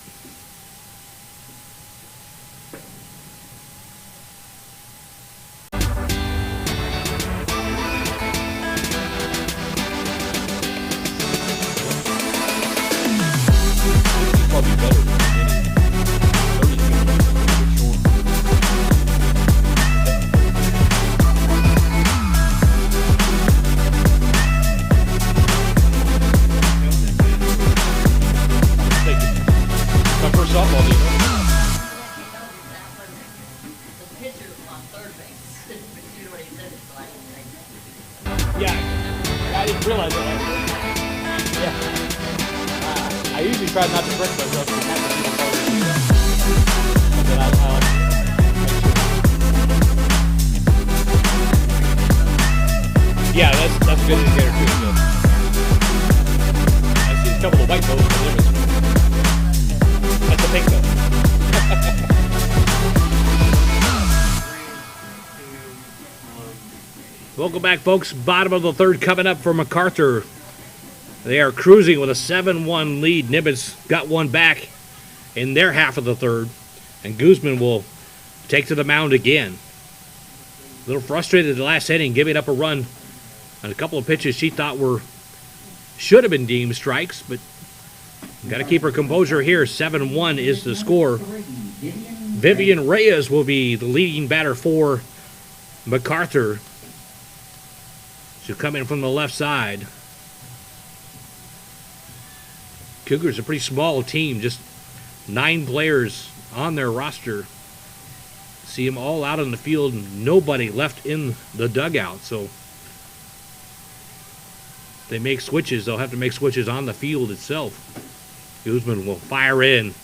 Welcome back, folks. Bottom of the third coming up for MacArthur. They are cruising with a 7-1 lead. Nimitz got one back in their half of the third. And Guzman will take to the mound again. A little frustrated the last inning, giving up a run on a couple of pitches she thought should have been deemed strikes, but got to keep her composure here. 7-1 is the score. Vivian Reyes will be the leading batter for MacArthur should come in from the left side. Cougars are a pretty small team, just 9 players on their roster. See them all out on the field, and nobody left in the dugout. So if they make switches, they'll have to make switches on the field itself. Guzman will fire in.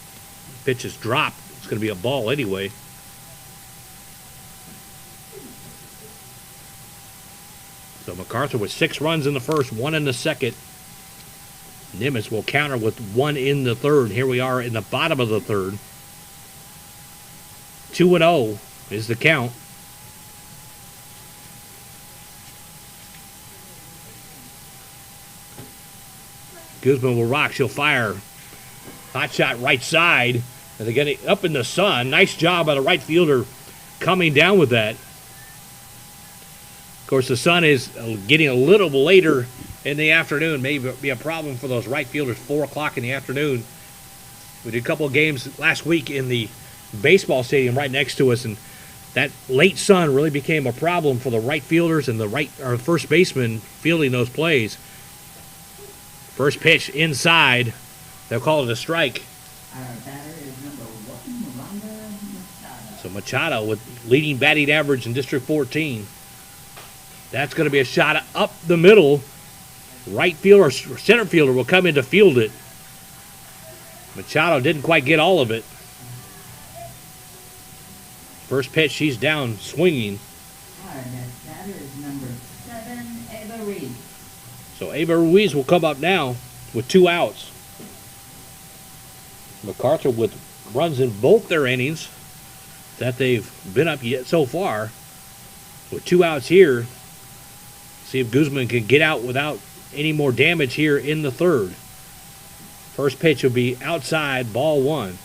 Pitch is dropped. It's going to be a ball anyway. So MacArthur with 6 runs in the first, 1 in the second. Nimitz will counter with 1 in the third. Here we are in the bottom of the third. 2-0 is the count. Guzman will rock. She'll fire. Hot shot right side. And they're getting up in the sun. Nice job by the right fielder coming down with that. Of course, the sun is getting a little later in the afternoon. Maybe be a problem for those right fielders. 4 o'clock in the afternoon. We did a couple of games last week in the baseball stadium right next to us, and that late sun really became a problem for the right fielders and the first baseman fielding those plays. First pitch inside. They'll call it a strike. Our batter is number 1, Miranda Machado. So Machado with leading batting average in District 14. That's going to be a shot up the middle. Right fielder or center fielder will come in to field it. Machado didn't quite get all of it. First pitch, she's down swinging. Our next batter is number 7, Ava Reed. So Ava Ruiz will come up now with 2 outs. MacArthur with runs in both their innings that they've been up yet so far. With 2 outs here. See if Guzman can get out without any more damage here in the third. First pitch will be outside, ball 1.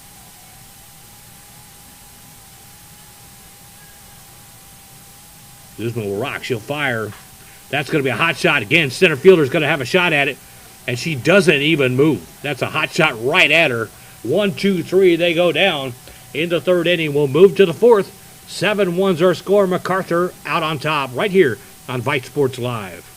Guzman will rock. She'll fire. That's going to be a hot shot again. Center fielder's going to have a shot at it, and she doesn't even move. That's a hot shot right at her. 1, 2, 3, they go down in the third inning. We'll move to the fourth. 7-1's our score. MacArthur out on top right here on Vype Sports Live.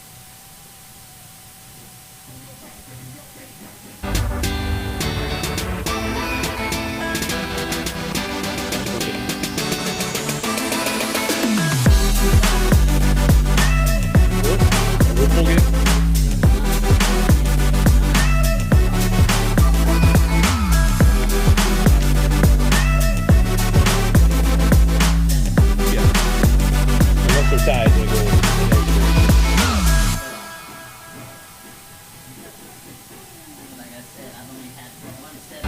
Like I said, I've only had 1 set.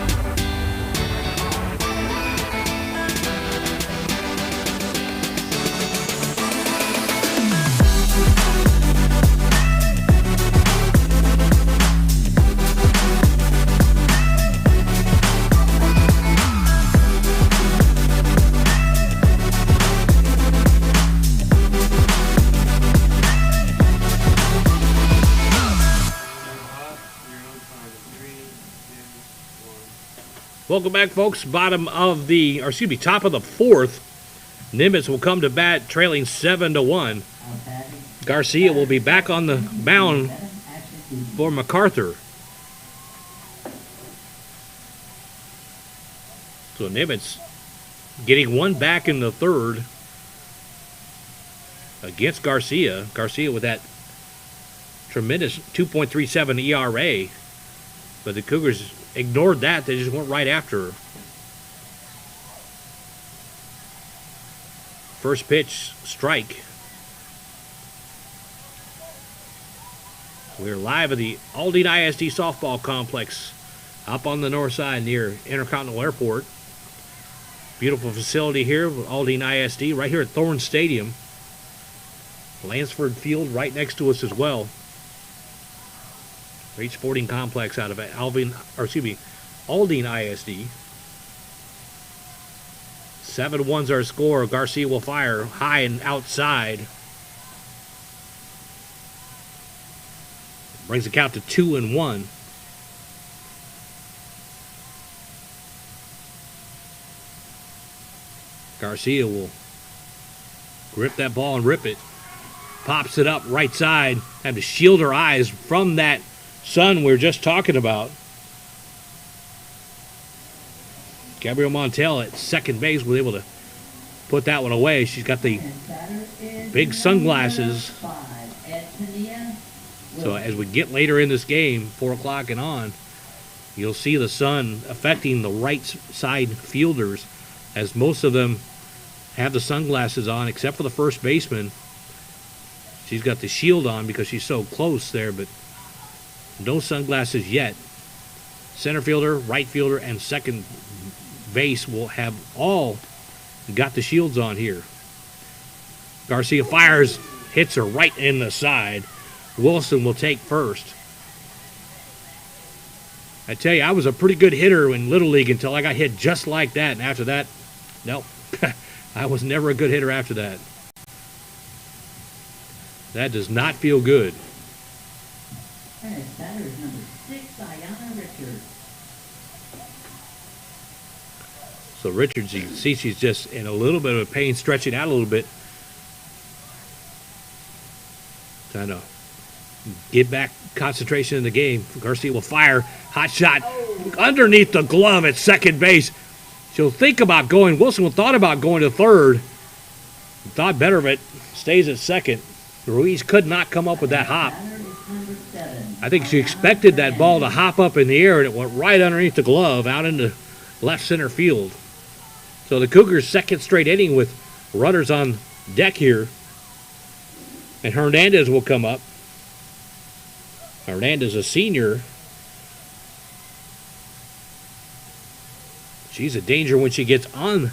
Welcome back, folks. Top of the fourth. Nimitz will come to bat, trailing 7-1. Garcia will be back on the mound for MacArthur. So Nimitz getting 1 back in the third against Garcia. Garcia with that tremendous 2.37 ERA. But the Cougars ignored that. They just went right after her. First pitch, strike. We're live at the Aldine ISD softball complex up on the north side near Intercontinental Airport. Beautiful facility here with Aldine ISD right here at Thorne Stadium. Lansford Field right next to us as well. Great sporting complex out of Aldine ISD. 7-1's our score. Garcia will fire high and outside. Brings the count to 2-1. Garcia will Grip that ball and rip it. Pops it up right side. Have to shield her eyes from that sun we were just talking about. Gabrielle Montel at second base was able to put that one away. She's got the big sunglasses. So as we get later in this game, 4 o'clock and on, you'll see the sun affecting the right side fielders, as most of them have the sunglasses on, except for the first baseman. She's got the shield on because she's so close there, but no sunglasses yet. Center fielder, right fielder, and second base will have all got the shields on here. Garcia fires, hits her right in the side. Wilson will take first. I tell you, I was a pretty good hitter in Little League until I got hit just like that. And after that, nope. I was never a good hitter after that. That does not feel good. And his batter is number 6, Ayanna Richards. So Richards, you can see she's just in a little bit of pain, stretching out a little bit. Trying to get back concentration in the game. Garcia will fire. Hot shot underneath the glove at second base. She'll think about going. Wilson thought about going to third. Thought better of it. Stays at second. Ruiz could not come up with that hop. I think she expected that ball to hop up in the air, and it went right underneath the glove out into left center field. So the Cougars' second straight inning with runners on deck here. And Hernandez will come up. Hernandez, a senior. She's a danger when she gets on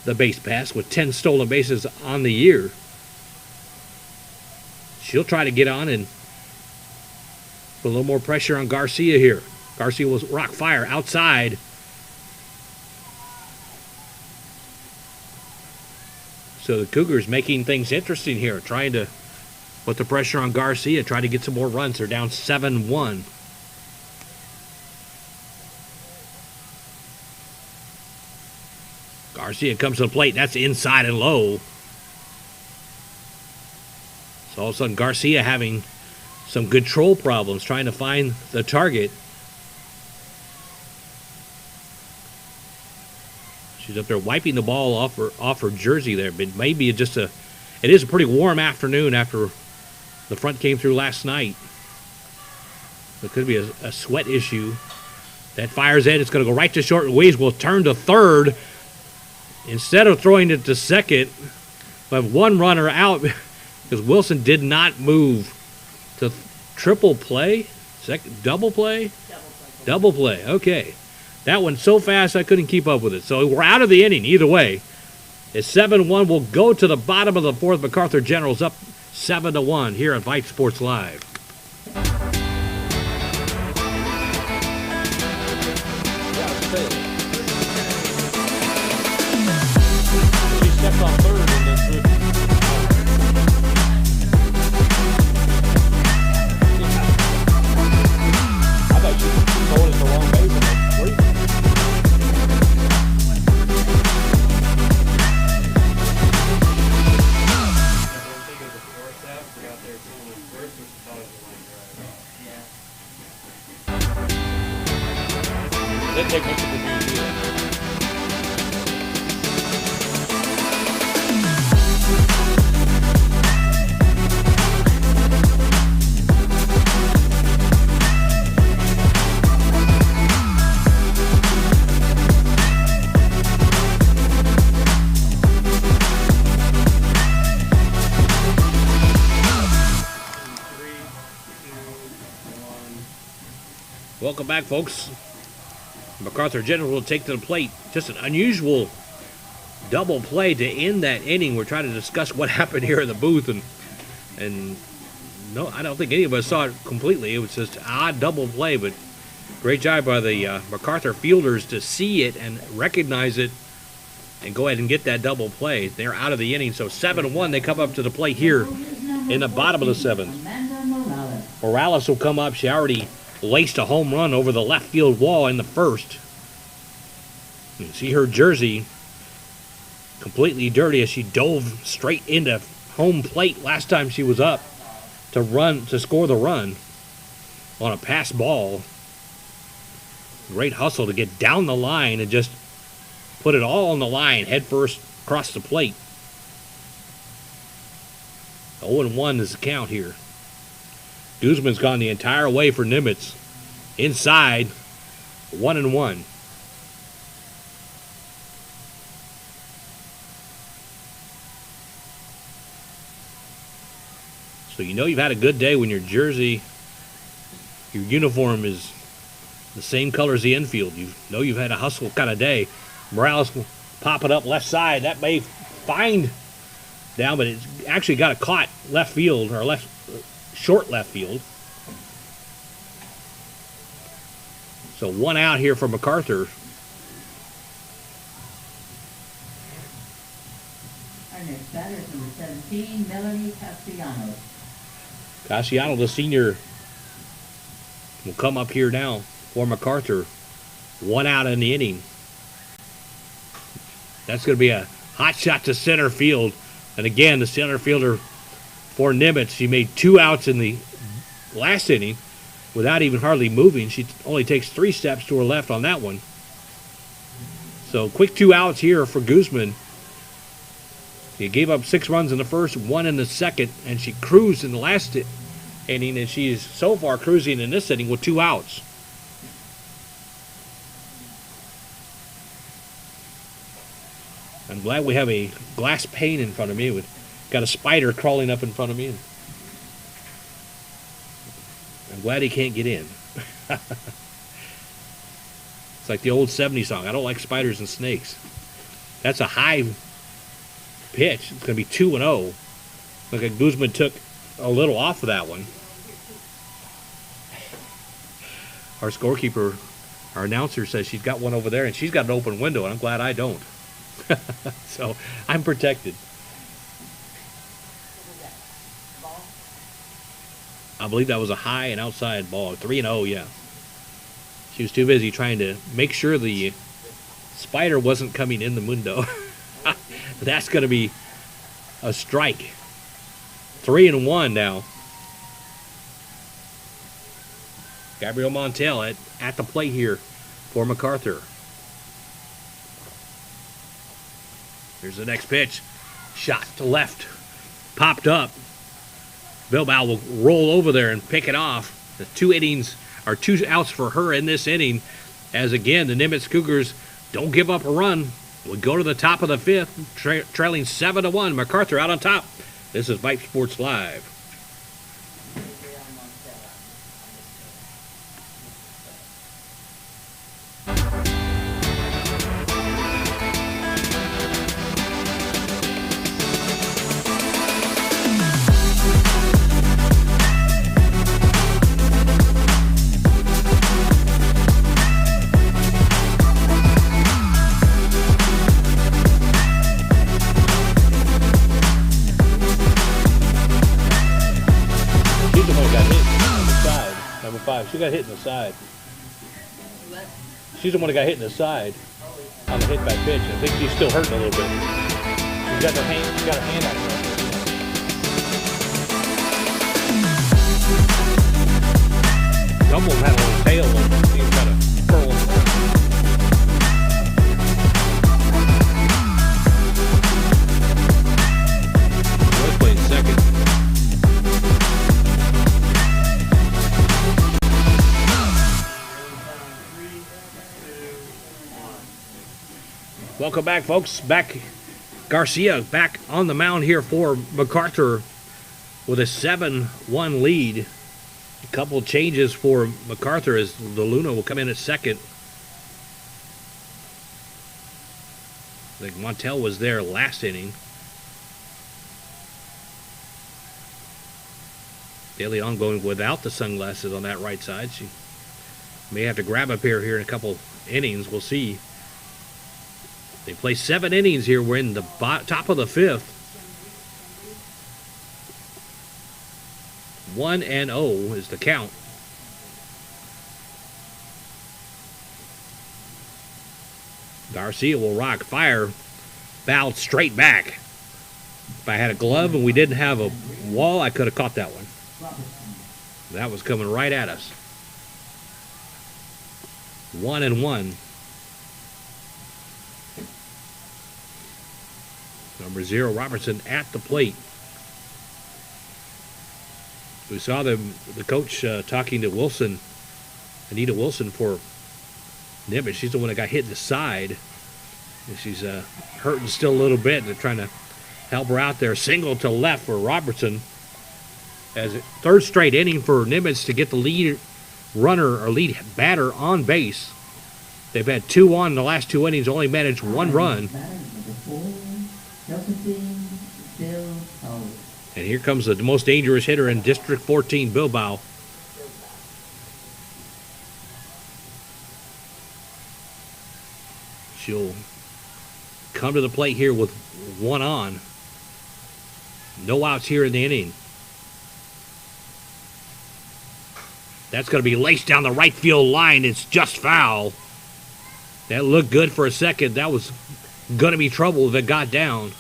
the base pass with 10 stolen bases on the year. She'll try to get on and put a little more pressure on Garcia here. Garcia will rock fire outside. So the Cougars making things interesting here, trying to put the pressure on Garcia, try to get some more runs. They're down 7-1. Garcia comes to the plate. That's inside and low. So all of a sudden Garcia having some control problems, trying to find the target. She's up there wiping the ball off her jersey there, but maybe it is a pretty warm afternoon after the front came through last night. It could be a sweat issue. That fires in. It's going to go right to short. Ruiz will turn to third. Instead of throwing it to second, we have one runner out because Wilson did not move to triple play. Double play? Double play. Okay. That went so fast I couldn't keep up with it. So we're out of the inning either way. It's 7-1. We'll go to the bottom of the fourth. MacArthur Generals up 7-1 here on Vype Sports Live. She stepped on third and then threw. I thought she was throwing it the wrong base. Didn't take much of the view either. Welcome back, folks. MacArthur General will take to the plate. Just an unusual double play to end that inning. We're trying to discuss what happened here in the booth, and no, I don't think any of us saw it completely. It was just an odd double play, but great job by the MacArthur fielders to see it and recognize it and go ahead and get that double play. They're out of the inning, so 7-1. They come up to the plate here in the bottom of the seventh. Morales will come up. She already laced a home run over the left field wall in the first. You can see her jersey completely dirty as she dove straight into home plate last time she was up to score the run on a pass ball. Great hustle to get down the line and just put it all on the line head first across the plate. 0-1 is the count here. Guzman's gone the entire way for Nimitz. Inside, 1-1. So you know you've had a good day when your jersey, your uniform is the same color as the infield. You know you've had a hustle kind of day. Morales will pop it up left side. That may find down, but it's actually got it caught left field, or short left field. So 1 out here for MacArthur. Our next batter is number 17, Melanie Castellanos. Castellanos, the senior, will come up here now for MacArthur. 1 out in the inning. That's going to be a hot shot to center field. And again, the center fielder for Nimitz, she made 2 outs in the last inning without even hardly moving. She only takes 3 steps to her left on that one. So quick 2 outs here for Guzman. She gave up 6 runs in the first, 1 in the second, and she cruised in the last inning, and she is so far cruising in this inning with 2 outs. I'm glad we have a glass pane in front of me. We've got a spider crawling up in front of me. And I'm glad he can't get in. It's like the old 70s song, I don't like spiders and snakes. That's a high pitch. It's going to be 2-0. Look like Guzman took a little off of that one. Our scorekeeper, our announcer says she's got one over there, and she's got an open window, and I'm glad I don't. So I'm protected. I believe that was a high and outside ball. 3-0, yeah. She was too busy trying to make sure the spider wasn't coming in the window. That's going to be a strike. 3-1 now. Gabriel Montel at the plate here for MacArthur. Here's the next pitch. Shot to left. Popped up. Bilbao will roll over there and pick it off. The 2 innings are 2 outs for her in this inning. As again, the Nimitz Cougars don't give up a run. We go to the top of the 5th, trailing 7-1. MacArthur out on top. This is Vype Sports Live. She got hit in the side. What? She's the one that got hit in the side on the hit by pitch. I think she's still hurting a little bit. She's got her hand out there. Some of them had a little tail and she's got a curl in front. Let's play second. Welcome back, folks. Garcia back on the mound here for MacArthur with a 7-1 lead. A couple of changes for MacArthur as the Luna will come in at second. I think Montel was there last inning. De Leon going without the sunglasses on that right side. She may have to grab a pair here in a couple innings. We'll see. They play 7 innings here. We're in the top of the 5th. 1-0 is the count. Garcia will rock. Fire fouled straight back. If I had a glove and we didn't have a wall, I could have caught that one. That was coming right at us. 1-1. Number 0, Robertson at the plate. We saw the coach talking to Wilson, Anita Wilson, for Nimitz. She's the one that got hit in the side. And she's hurting still a little bit. They're trying to help her out there. Single to left for Robertson. As a third straight inning for Nimitz to get the lead runner or lead batter on base. They've had 2 on in the last 2 innings, only managed 1 run. And here comes the most dangerous hitter in District 14, Bilbao. She'll come to the plate here with 1 on. No outs here in the inning. That's going to be laced down the right field line. It's just foul. That looked good for a second. That was going to be trouble if it got down.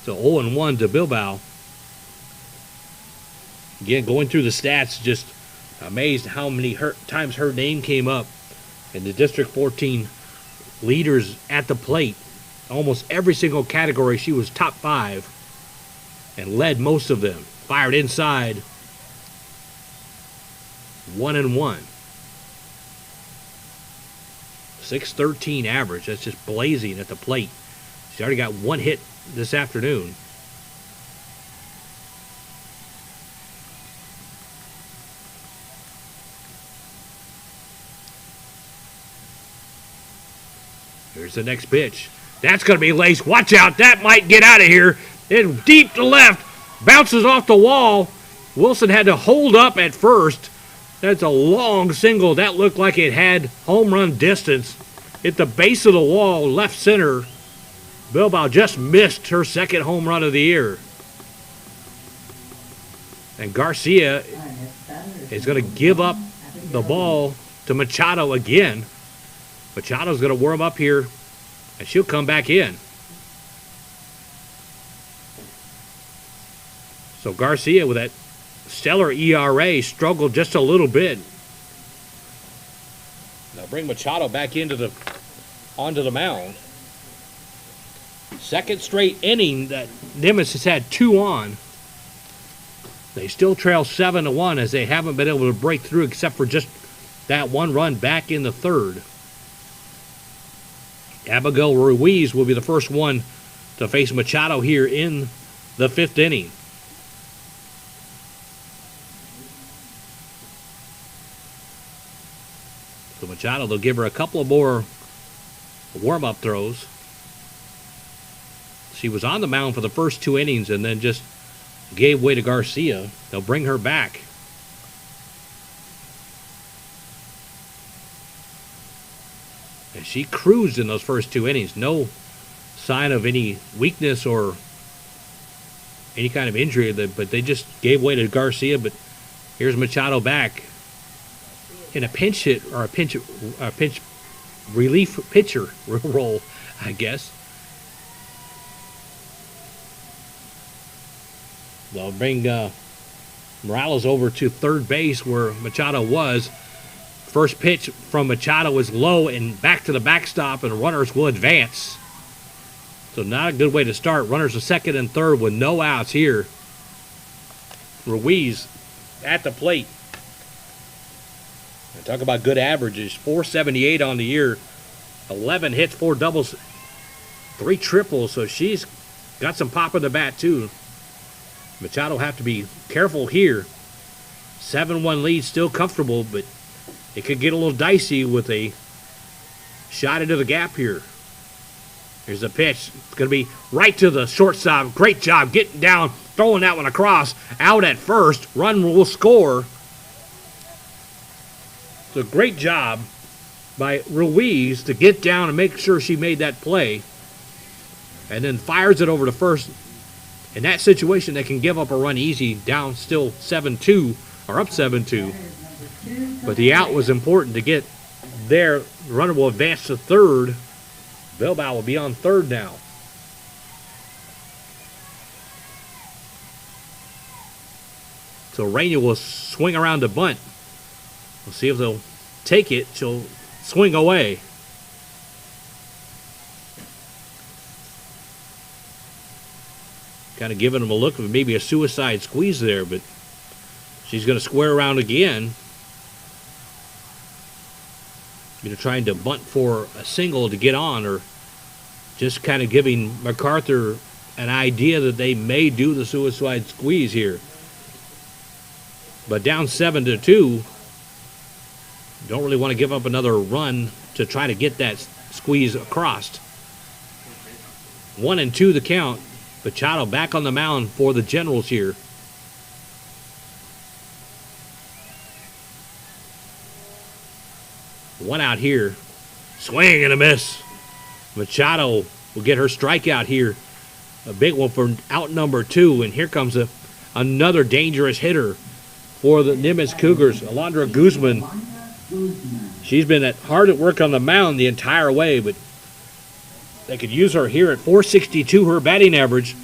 So 0-1 to Bilbao. Again, going through the stats, just amazed how many times her name came up in the District 14 leaders at the plate. Almost every single category, she was top 5 and led most of them. Fired inside. 1-1. 613 average. That's just blazing at the plate. She already got 1 hit this afternoon. Here's the next pitch. That's going to be laced. Watch out. That might get out of here. It's deep to left. Bounces off the wall. Wilson had to hold up at first. That's a long single. That looked like it had home run distance. At the base of the wall, left center. Bilbao just missed her second home run of the year. And Garcia is going to give up the ball to Machado again. Machado's going to warm up here, and she'll come back in. So Garcia, with that stellar ERA, struggled just a little bit. Now bring Machado back onto the mound. Second straight inning that Nimitz has had 2 on. They still trail 7-1 as they haven't been able to break through except for just that 1 run back in the third. Abigail Ruiz will be the first one to face Machado here in the 5th inning. So Machado, they'll give her a couple of more warm-up throws. She was on the mound for the first 2 innings and then just gave way to Garcia. They'll bring her back. And she cruised in those first 2 innings. No sign of any weakness or any kind of injury, but they just gave way to Garcia. But here's Machado back in a pinch hit or a pinch relief pitcher role, I guess. They'll bring Morales over to third base where Machado was. First pitch from Machado is low and back to the backstop, and runners will advance. So not a good way to start. Runners are second and third with no outs here. Ruiz at the plate. And talk about good averages. .478 on the year. 11 hits, 4 doubles, 3 triples. So she's got some pop in the bat too. Machado will have to be careful here. 7-1 lead, still comfortable, but it could get a little dicey with a shot into the gap here. Here's the pitch. It's going to be right to the shortstop. Great job getting down, throwing that one across. Out at first. Run will score. It's a great job by Ruiz to get down and make sure she made that play. And then fires it over to first. In that situation, they can give up a run easy, down still 7-2, or up 7-2. But the out was important to get there. The runner will advance to third. Bilbao will be on third now. So Rainier will swing around the bunt. We'll see if they'll take it. She'll swing away. Kind of giving them a look of maybe a suicide squeeze there, but she's going to square around again. Either trying to bunt for a single to get on, or just kind of giving MacArthur an idea that they may do the suicide squeeze here. But down 7-2, don't really want to give up another run to try to get that squeeze across. 1-2 the count. Machado back on the mound for the Generals here. One out here. Swing and a miss. Machado will get her strikeout here. A big one for out number 2. And here comes another dangerous hitter for the Nimitz Cougars, Alondra Guzman. She's been hard at work on the mound the entire way, but they could use her here at .462, her batting average.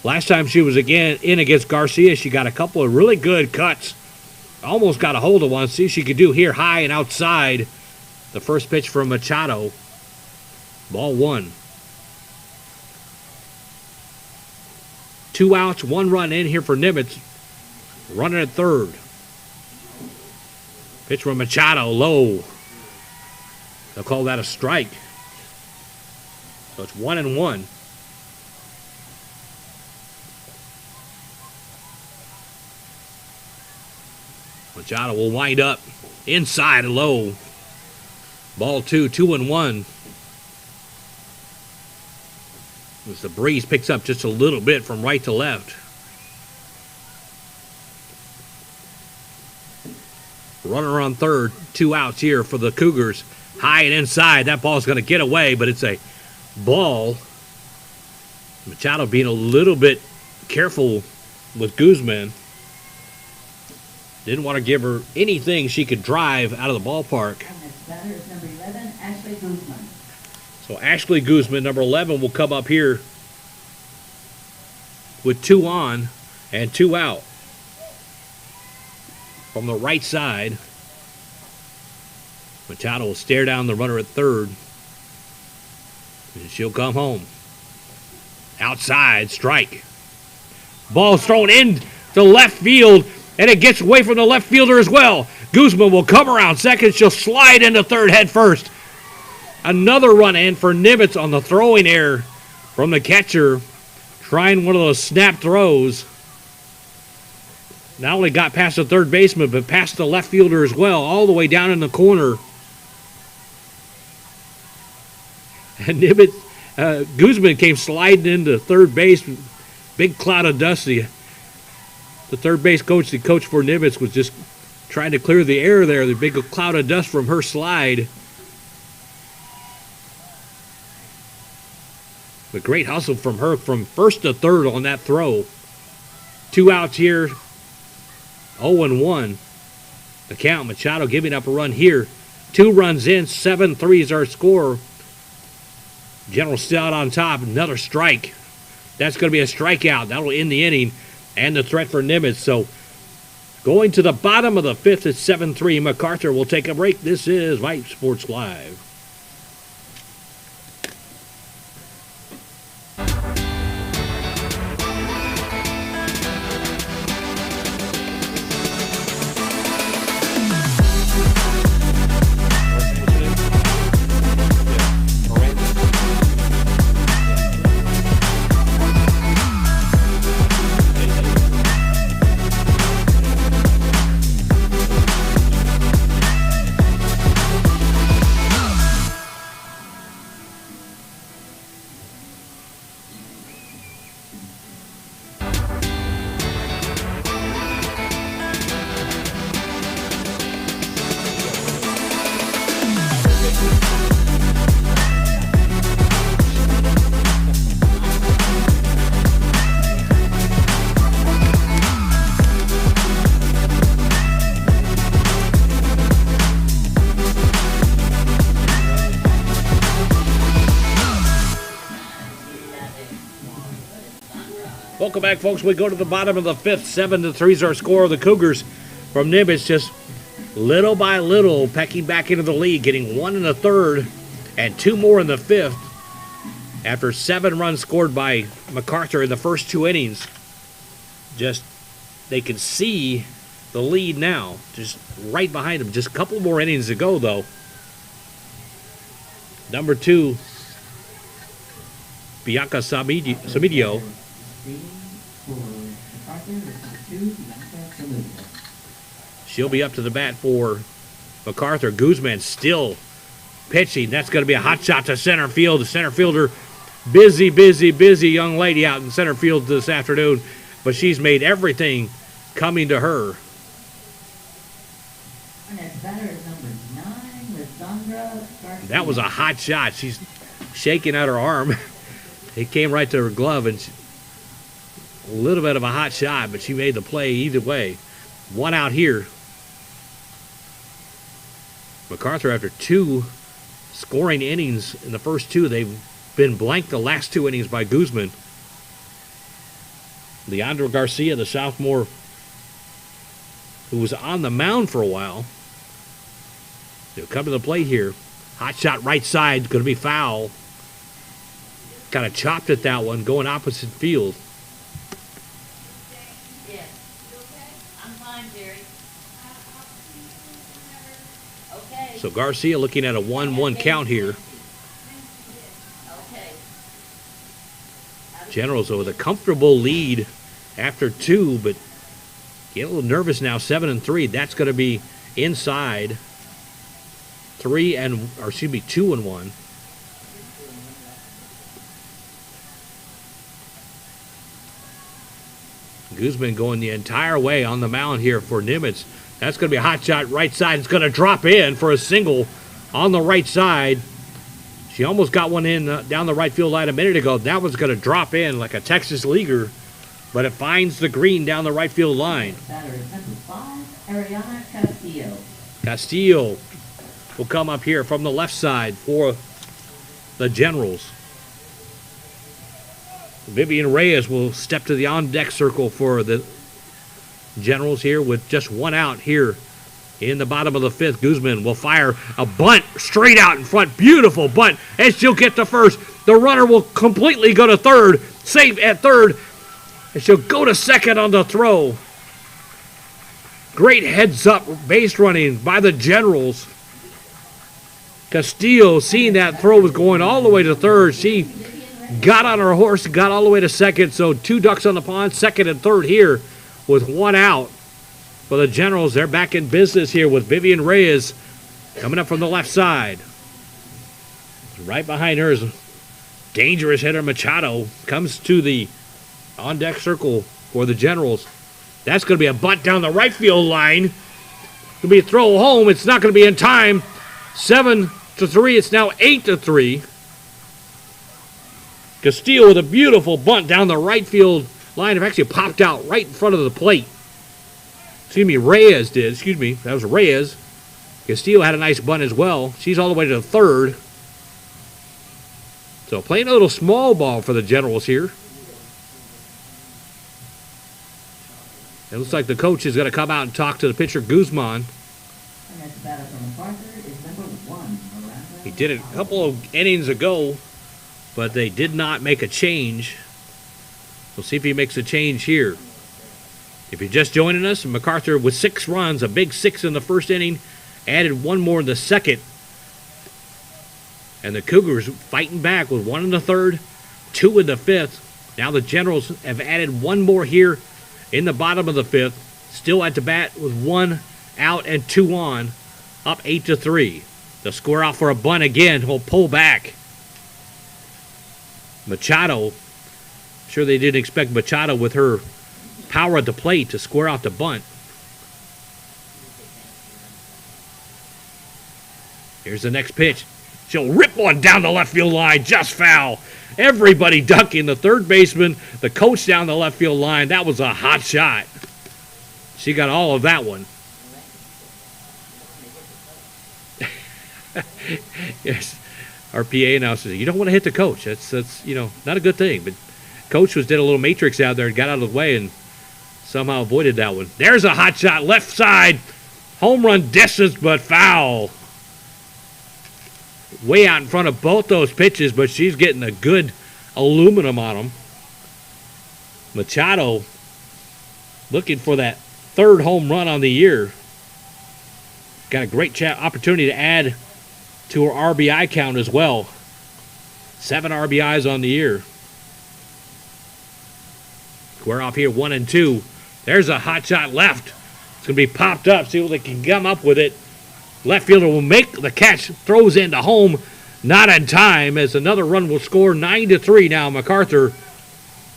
Last time she was again in against Garcia, she got a couple of really good cuts. Almost got a hold of one. See if she could do here high and outside. The first pitch from Machado. Ball 1. 2 outs, 1 run in here for Nimitz. Running at third. Pitch from Machado, low. They'll call that a strike. So it's 1-1. Machado will wind up inside low. Ball 2, 2-1. As the breeze picks up just a little bit from right to left. Runner on third, 2 outs here for the Cougars. High and inside. That ball's going to get away, but it's a ball. Machado being a little bit careful with Guzman. Didn't want to give her anything she could drive out of the ballpark. And next batter is number 11, Ashley Guzman. So Ashley Guzman, number 11, will come up here with 2 on and 2 out. From the right side, Machado will stare down the runner at third. And she'll come home. Outside, strike. Ball thrown in to left field, and it gets away from the left fielder as well. Guzman will come around second. She'll slide into third head first. Another run in for Nimitz on the throwing error from the catcher. Trying one of those snap throws. Not only got past the third baseman, but past the left fielder as well, all the way down in the corner. And Nimitz, Guzman came sliding into third base. Big cloud of dust. The third base coach, the coach for Nimitz, was just trying to clear the air there. The big cloud of dust from her slide. But great hustle from her from first to third on that throw. 2 outs here. 0-1. The count. Machado giving up a run here. 2 runs in. 7-3 is our score. General still out on top. Another strike. That's going to be a strikeout. That'll end the inning and the threat for Nimitz. So going to the bottom of the 5th at 7-3. MacArthur will take a break. This is Vype Sports Live. Welcome back, folks. We go to the bottom of the fifth. 7-3 is our score. The Cougars from Nimitz just little by little pecking back into the lead, getting one in the third and two more in the fifth after 7 runs scored by MacArthur in the first 2 innings. Just they can see the lead now, just right behind them. Just a couple more innings to go, though. Number 2, Bianca Samidio. She'll be up to the bat for MacArthur. Guzman still pitching. That's going to be a hot shot to center field. The center fielder, busy young lady out in center field this afternoon. But she's made everything coming to her. Our next batter is number 9, Lissandra Garcia. That was a hot shot. She's shaking out her arm. It came right to her glove, and a little bit of a hot shot, but she made the play either way. 1 out here. MacArthur, after 2 scoring innings in the first 2, they've been blanked the last 2 innings by Guzman. Leandro Garcia, the sophomore, who was on the mound for a while. He'll come to the plate here. Hot shot right side, going to be foul. Kind of chopped at that one, going opposite field. Yes. You okay? I'm fine, Jerry. Okay. So Garcia looking at a 1-1 count here. Okay. Generals with a comfortable lead after 2, but get a little nervous now. 7-3. That's going to be inside. 2-1. Guzman going the entire way on the mound here for Nimitz. That's going to be a hot shot right side. It's going to drop in for a single on the right side. She almost got one in down the right field line a minute ago. That was going to drop in like a Texas leaguer, but it finds the green down the right field line. Batter is number 5, Ariana Castillo. Castillo will come up here from the left side for the Generals. Vivian Reyes will step to the on-deck circle for the Generals here with just 1 out here in the bottom of the 5th. Guzman will fire a bunt straight out in front. Beautiful bunt, and she'll get to first. The runner will completely go to third, safe at third, and she'll go to second on the throw. Great heads-up base running by the Generals. Castillo, seeing that throw was going all the way to third, she got on her horse, got all the way to second. So 2 ducks on the pond, second and third here with 1 out for the Generals. They're back in business here with Vivian Reyes coming up from the left side. Right behind her is dangerous hitter Machado. Comes to the on-deck circle for the Generals. That's going to be a bunt down the right field line. Going to be a throw home. It's not going to be in time. 7-3. It's now 8-3. Castillo with a beautiful bunt down the right field line. It actually popped out right in front of the plate. Excuse me, Reyes did. Excuse me, that was Reyes. Castillo had a nice bunt as well. She's all the way to the third. So playing a little small ball for the Generals here. It looks like the coach is going to come out and talk to the pitcher, Guzman. Our next batter from MacArthur is number 1, Miranda. He did it a couple of innings ago, but they did not make a change. We'll see if he makes a change here. If you're just joining us, MacArthur with 6 runs, a big 6 in the first inning, added 1 more in the second. And the Cougars fighting back with 1 in the third, 2 in the fifth. Now the Generals have added 1 more here in the bottom of the 5th. Still at the bat with 1 out and 2 on, up 8-3. They'll square out for a bunt again. He'll pull back. Machado, sure they didn't expect Machado with her power at the plate to square out the bunt. Here's the next pitch. She'll rip one down the left field line, just foul. Everybody ducking. The third baseman, the coach down the left field line. That was a hot shot. She got all of that one. Yes. Our PA announcer says, you don't want to hit the coach. That's not a good thing. But Coach did a little matrix out there and got out of the way and somehow avoided that one. There's a hot shot, left side. Home run distance, but foul. Way out in front of both those pitches, but she's getting a good aluminum on them. Machado looking for that third home run on the year. Got a great opportunity to add to her RBI count as well. 7 RBIs on the year. We're off here 1 and 2. There's a hot shot left. It's going to be popped up. See what they can come up with it. Left fielder will make the catch. Throws into home. Not in time as another run will score. 9-3 now. MacArthur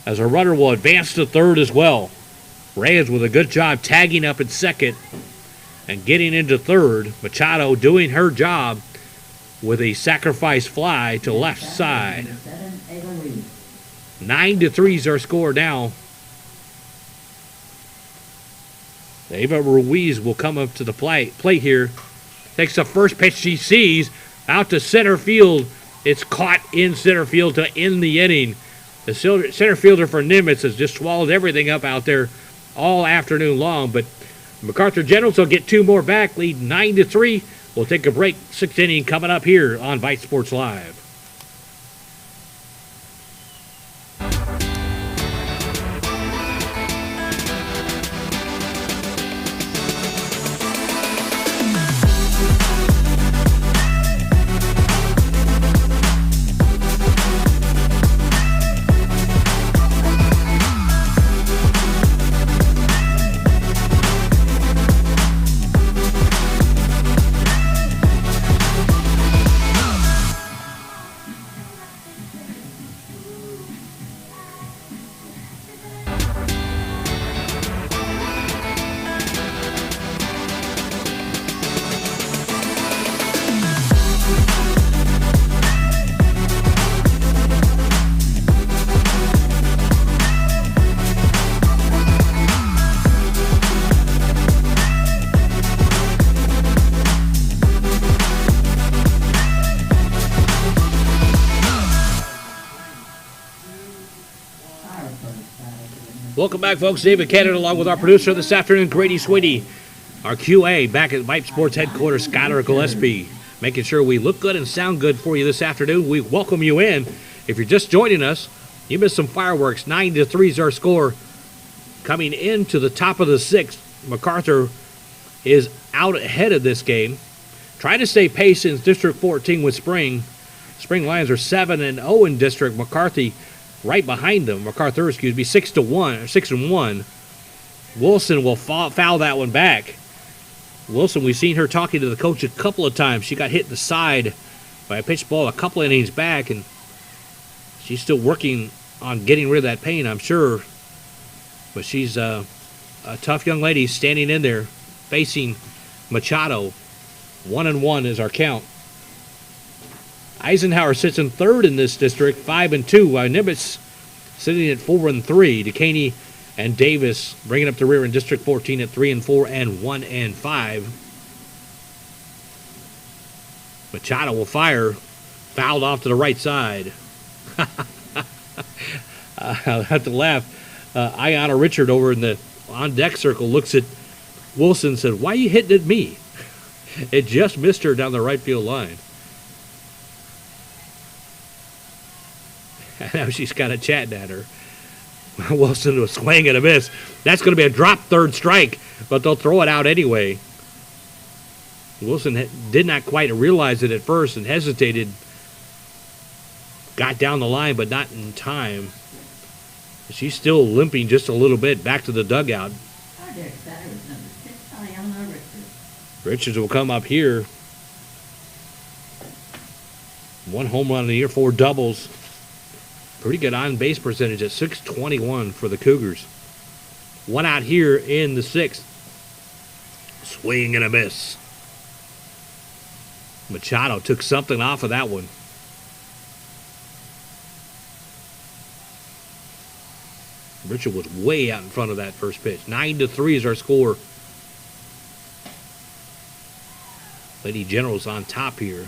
as a runner will advance to third as well. Reyes with a good job tagging up in second and getting into third. Machado doing her job with a sacrifice fly to left side. 9-3 is our score now. Ava Ruiz will come up to the plate here. Takes the first pitch she sees. Out to center field. It's caught in center field to end the inning. The center fielder for Nimitz has just swallowed everything up out there all afternoon long. But MacArthur Generals will get 2 more back, lead 9-3. We'll take a break. 6th inning coming up here on Vype Sports Live. Welcome back, folks. David Cannon along with our producer this afternoon, Grady Sweeney. Our QA back at Vype Sports headquarters, Skylar Gillespie, making sure we look good and sound good for you this afternoon. We welcome you in. If you're just joining us, you missed some fireworks. 9-3 is our score. Coming into the top of the 6th, MacArthur is out ahead of this game. Trying to stay pace in District 14 with Spring. Spring Lions are 7-0 in District. MacArthur 6-1. Wilson will foul that one back. Wilson, we've seen her talking to the coach a couple of times. She got hit in the side by a pitch ball a couple innings back, and she's still working on getting rid of that pain, I'm sure. But she's a tough young lady standing in there facing Machado. 1-1 is our count. Eisenhower sits in third in this district, 5-2. Nimitz sitting at 4-3. Duquesne and Davis bringing up the rear in District 14 at 3-4 and 1-5. Machado will fire, fouled off to the right side. I'll have to laugh. Ayana Richard over in the on-deck circle looks at Wilson and said, "Why are you hitting at me?" It just missed her down the right field line. Now she's kind of chatting at her. Wilson was swinging a miss. That's going to be a drop third strike, but they'll throw it out anyway. Wilson did not quite realize it at first and hesitated. Got down the line, but not in time. She's still limping just a little bit back to the dugout. Richards will come up here. 1 home run in the year, 4 doubles. Pretty good on-base percentage at .621 for the Cougars. 1 out here in the 6th. Swing and a miss. Machado took something off of that one. Richard was way out in front of that first pitch. 9-3 is our score. Lady General's on top here.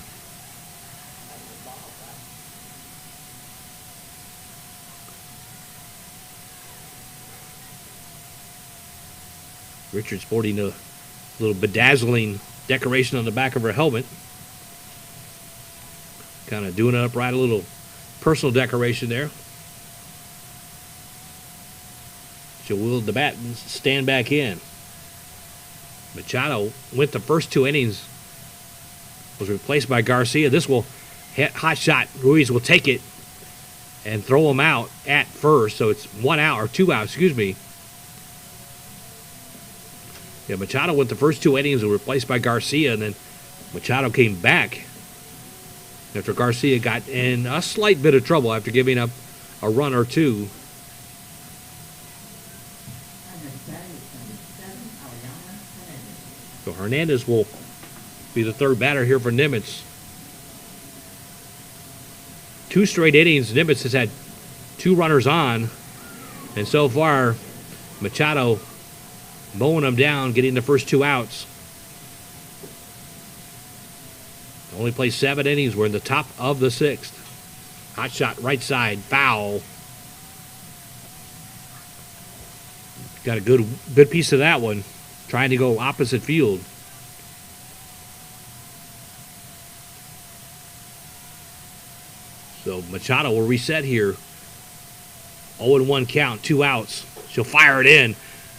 Richard sporting a little bedazzling decoration on the back of her helmet. Kind of doing it upright, a little personal decoration there. She'll wield the bat and stand back in. Machado went the first 2 innings, was replaced by Garcia. This will hit hot shot. Ruiz will take it and throw him out at first. So it's 1 out, or 2 outs, excuse me. Yeah, Machado went the first 2 innings, was replaced by Garcia, and then Machado came back after Garcia got in a slight bit of trouble after giving up a run or 2. So Hernandez will be the third batter here for Nimitz. 2 straight innings, Nimitz has had 2 runners on, and so far Machado mowing them down, getting the first 2 outs. Only played 7 innings. We're in the top of the 6th. Hot shot right side, foul. Got a good piece of that one. Trying to go opposite field. So Machado will reset here. 0-1 count, 2 outs. She'll fire it in.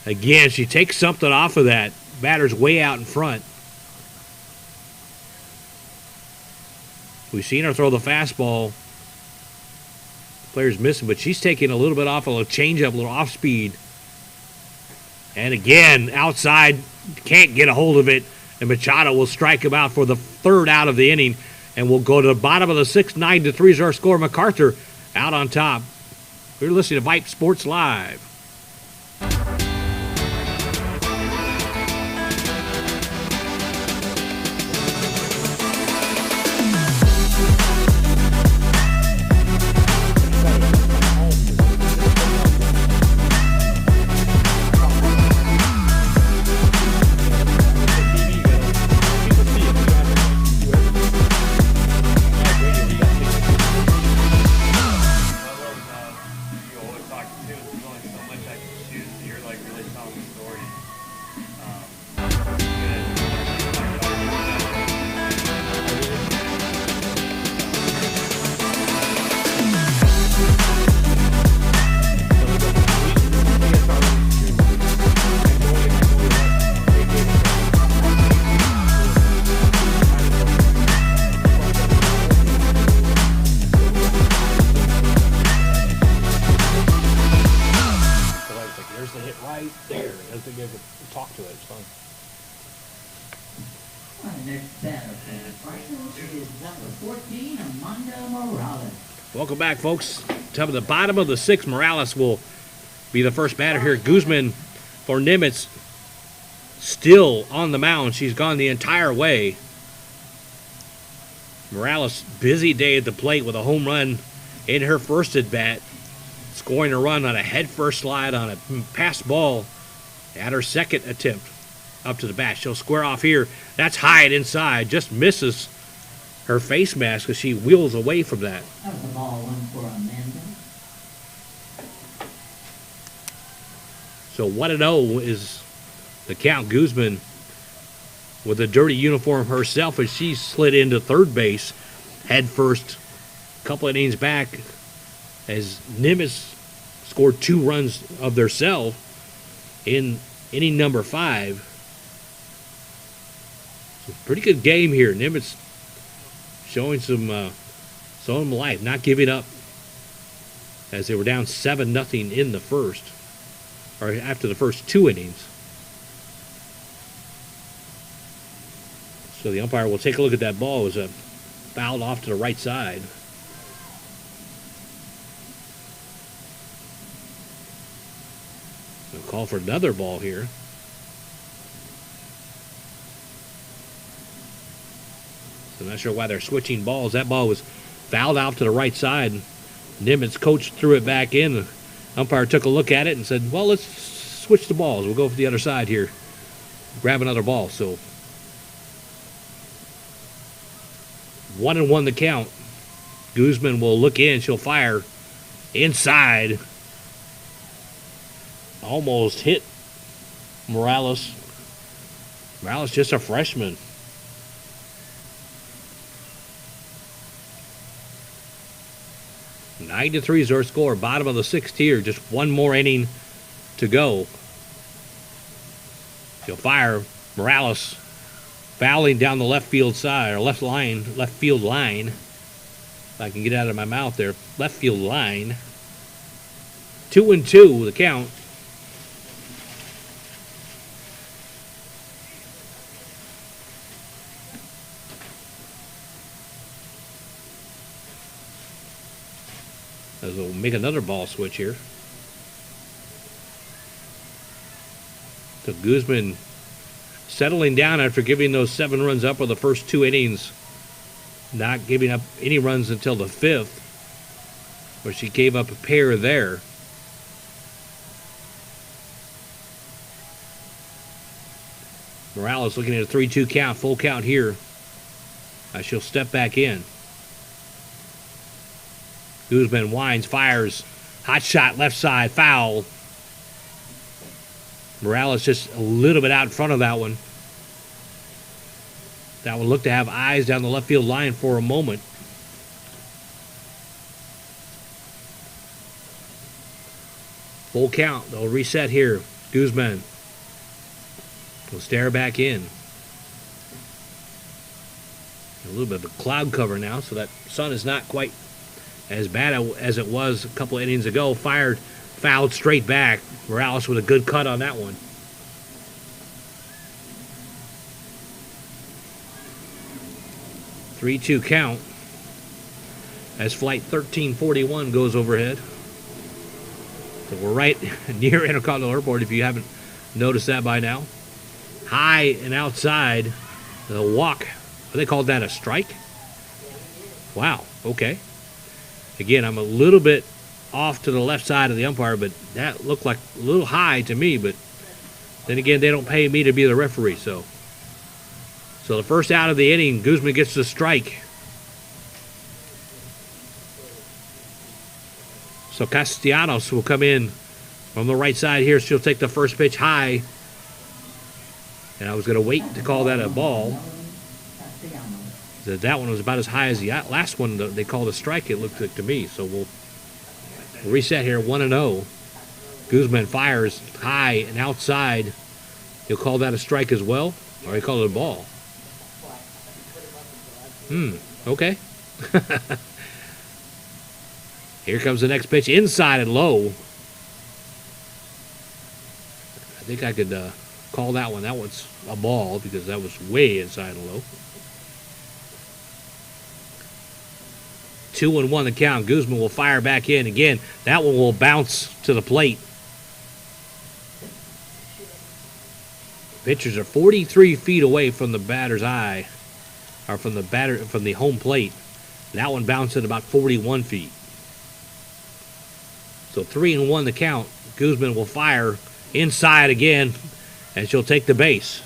Again, she takes something off of that. Batter's way out in front. We've seen her throw the fastball. Player's missing, but she's taking a little bit off, a little changeup, a little off speed. And again, outside, can't get a hold of it. And Machado will strike him out for the 3rd out of the inning. And we'll go to the bottom of the 6th. 9-3 is our score. MacArthur out on top. We're listening to Vype Sports Live. Welcome back, folks. Top of the bottom of the 6th. Morales will be the first batter here. Guzman for Nimitz still on the mound. She's gone the entire way. Morales, busy day at the plate with a home run in her first at bat, scoring a run on a head-first slide on a pass ball at her second attempt up to the bat. She'll square off here. That's high and inside. Just misses her face mask as she wheels away from that. That was a ball, 1 for Amanda. So 1-0 is the count. Guzman with a dirty uniform herself as she slid into third base head first. A couple of innings back as Nimitz scored 2 runs of theirself in inning number 5. So pretty good game here. Nimitz showing some life, not giving up as they were down 7-0 in the first, or after the first 2 innings. So the umpire will take a look at that ball. It was fouled off to the right side. They'll call for another ball here. I'm not sure why they're switching balls. That ball was fouled out to the right side. Nimitz coach threw it back in. The umpire took a look at it and said, well, let's switch the balls. We'll go for the other side here. Grab another ball. So 1-1 the count. Guzman will look in. She'll fire inside. Almost hit Morales. Morales just a freshman. Nine to 3 is our score. Bottom of the 6th here. Just one more inning to go. She'll fire. Morales fouling down the left field side, or left field line. If I can get it out of my mouth there. Left field line. 2-2 the count. As we'll make another ball switch here. So Guzman settling down after giving those 7 runs up with the first 2 innings. Not giving up any runs until the 5th, where she gave up a pair there. Morales looking at a 3-2 count, full count here. She'll step back in. Guzman winds, fires. Hot shot, left side, foul. Morales just a little bit out in front of that one. That one looked to have eyes down the left field line for a moment. Full count. They'll reset here. Guzman will stare back in. A little bit of a cloud cover now, so that sun is not quite as bad as it was a couple of innings ago. Fired, fouled straight back. Morales with a good cut on that one. Three-two count as flight 1341 goes overhead. So we're right near Intercontinental Airport if you haven't noticed that by now. High and outside, the walk. They called that a strike? Wow, okay. Again, I'm a little bit off to the left side of the umpire, but that looked like a little high to me. But then again, they don't pay me to be the referee. So the first out of the inning, Guzman gets the strike. So Castellanos will come in from the right side here. She'll take the first pitch high. And I was going to wait to call that a ball. That one was about as high as the last one they called a strike, it looked like to me. So we'll reset here, 1-0. Guzman fires high and outside. He'll call that a strike as well, or he called it a ball. Okay. Here comes the next pitch, inside and low. I think I could call that one. That one's a ball because that was way inside and low. 2-1 the count. Guzman will fire back in again. That one will bounce to the plate. Pitchers are 43 feet away from the batter's eye, or from the home plate. That one bounced at about 41 feet. So 3-1 the count. Guzman will fire inside again, and she'll take the base.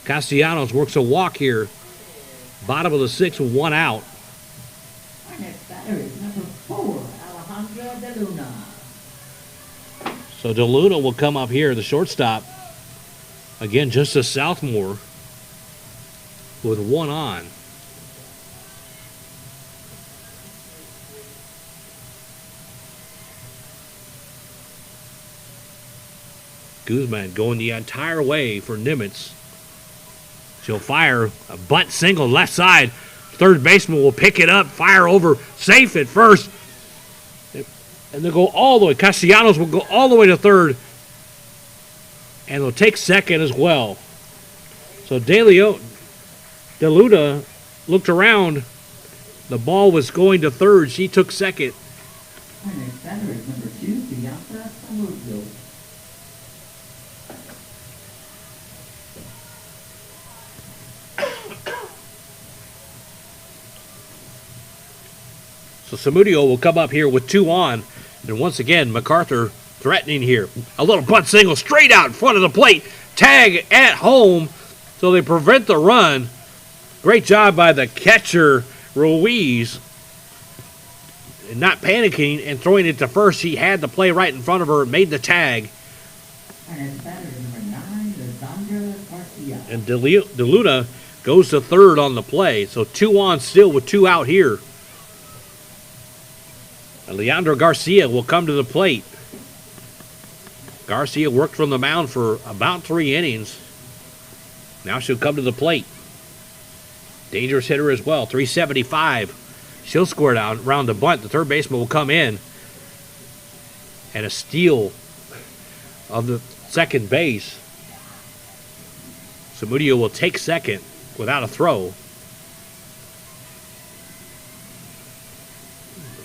Castellanos works a walk here. Bottom of the 6th with 1 out. Our next batter is number 4, Alejandra De Luna. So De Luna will come up here, the shortstop. Again, just a sophomore with 1 on. Guzman going the entire way for Nimitz. She'll fire a bunt single left side. Third baseman will pick it up, fire over, safe at first. And they'll go all the way. Castellanos will go all the way to third. And they'll take second as well. So De Luna looked around. The ball was going to third. She took second. Our next batter is number 2, Bianca Samudio. So Samudio will come up here with 2 on. And once again, MacArthur threatening here. A little bunt single straight out in front of the plate. Tag at home. So they prevent the run. Great job by the catcher, Ruiz. And not panicking and throwing it to first. She had the play right in front of her. Made the tag. Our next batter is number 9, Lisandra Garcia. And DeLuna goes to third on the play. So 2 on still with 2 out here. And Leandro Garcia will come to the plate. Garcia worked from the mound for about 3 innings. Now she'll come to the plate. Dangerous hitter as well, 375. She'll score it out around the bunt. The third baseman will come in. And a steal of the second base. Zamudio will take second without a throw.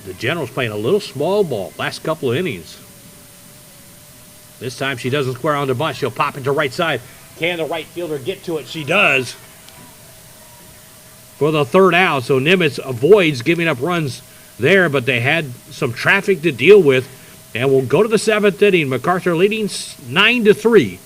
The General's playing a little small ball last couple of innings. This time she doesn't square on the bunt. She'll pop into right side. Can the right fielder get to it? She does. For the third out. So Nimitz avoids giving up runs there, but they had some traffic to deal with. And we'll go to the 7th inning. MacArthur leading 9-3.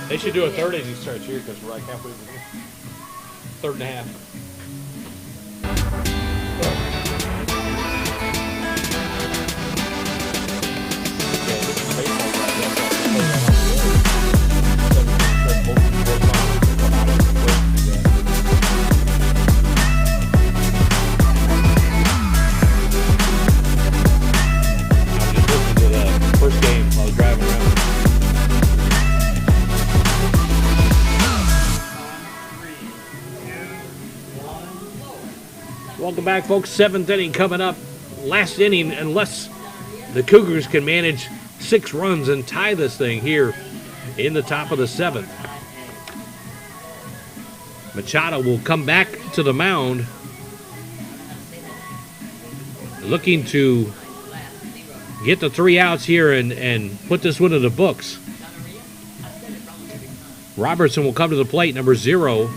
They should do a third inning stretch here because we're like halfway through. Third and a half. Welcome back, folks. 7th inning coming up. Last inning, unless the Cougars can manage 6 runs and tie this thing here in the top of the 7th. Machado will come back to the mound, looking to get the 3 outs here and put this one in the books. Robertson will come to the plate, number 0.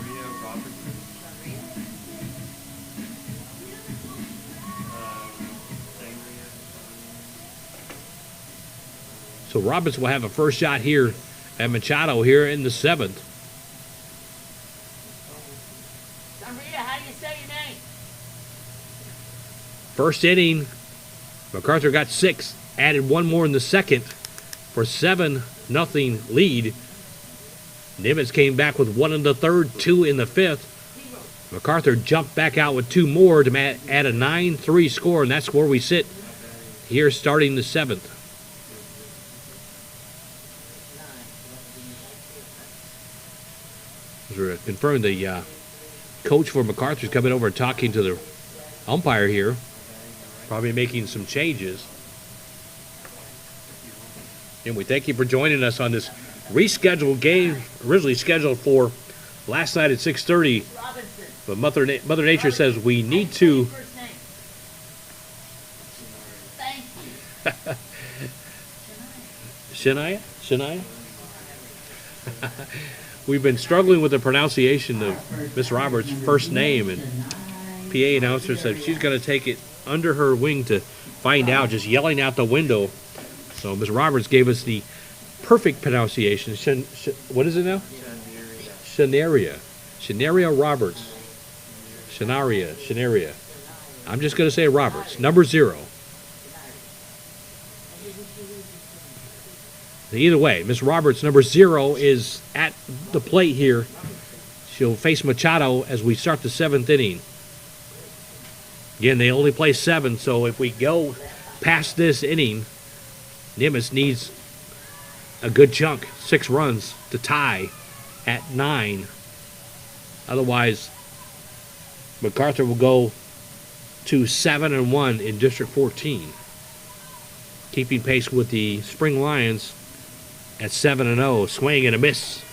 So Roberts will have a first shot here at Machado here in the 7th. Maria, how do you say your name? First inning, MacArthur got 6, added 1 more in the second for 7-0 lead. Nimitz came back with 1 in the third, 2 in the 5th. MacArthur jumped back out with 2 more to add a 9-3 score, and that's where we sit here starting the 7th. We're confirming the coach for MacArthur is coming over and talking to the umpire here, probably making some changes. And we thank you for joining us on this rescheduled game, originally scheduled for last night at 6:30. But Mother Nature says we need to. Thank you. Shania? We've been struggling with the pronunciation of Miss Roberts' first name, and PA announcer said she's going to take it under her wing to find out, just yelling out the window. So Miss Roberts gave us the perfect pronunciation. What is it now? Shanaria Roberts. Shanaria. I'm just going to say Roberts, number 0. Either way, Miss Roberts, number 0, is at the plate here. She'll face Machado as we start the 7th inning. Again, they only play 7, so if we go past this inning, Nimitz needs a good chunk, 6 runs to tie at 9. Otherwise, MacArthur will go to 7-1 in District 14, keeping pace with the Spring Lions at 7-0, swing and a miss.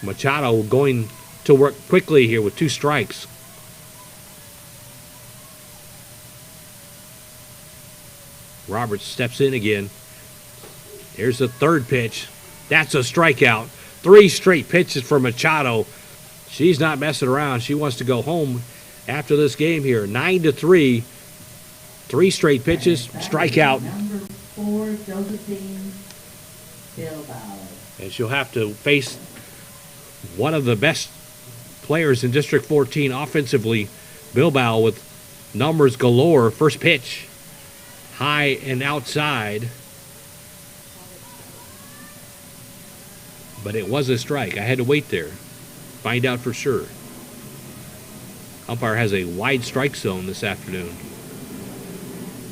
Machado going to work quickly here with 2 strikes. Roberts steps in again. Here's the third pitch. That's a strikeout. 3 straight pitches for Machado. She's not messing around. She wants to go home after this game here. 9-3. 3 straight pitches. Strikeout. Number 4, Josephine Bilbao. And she'll have to face one of the best players in District 14 offensively, Bilbao, with numbers galore. First pitch, high and outside. But it was a strike. I had to wait there. Find out for sure. Umpire has a wide strike zone this afternoon.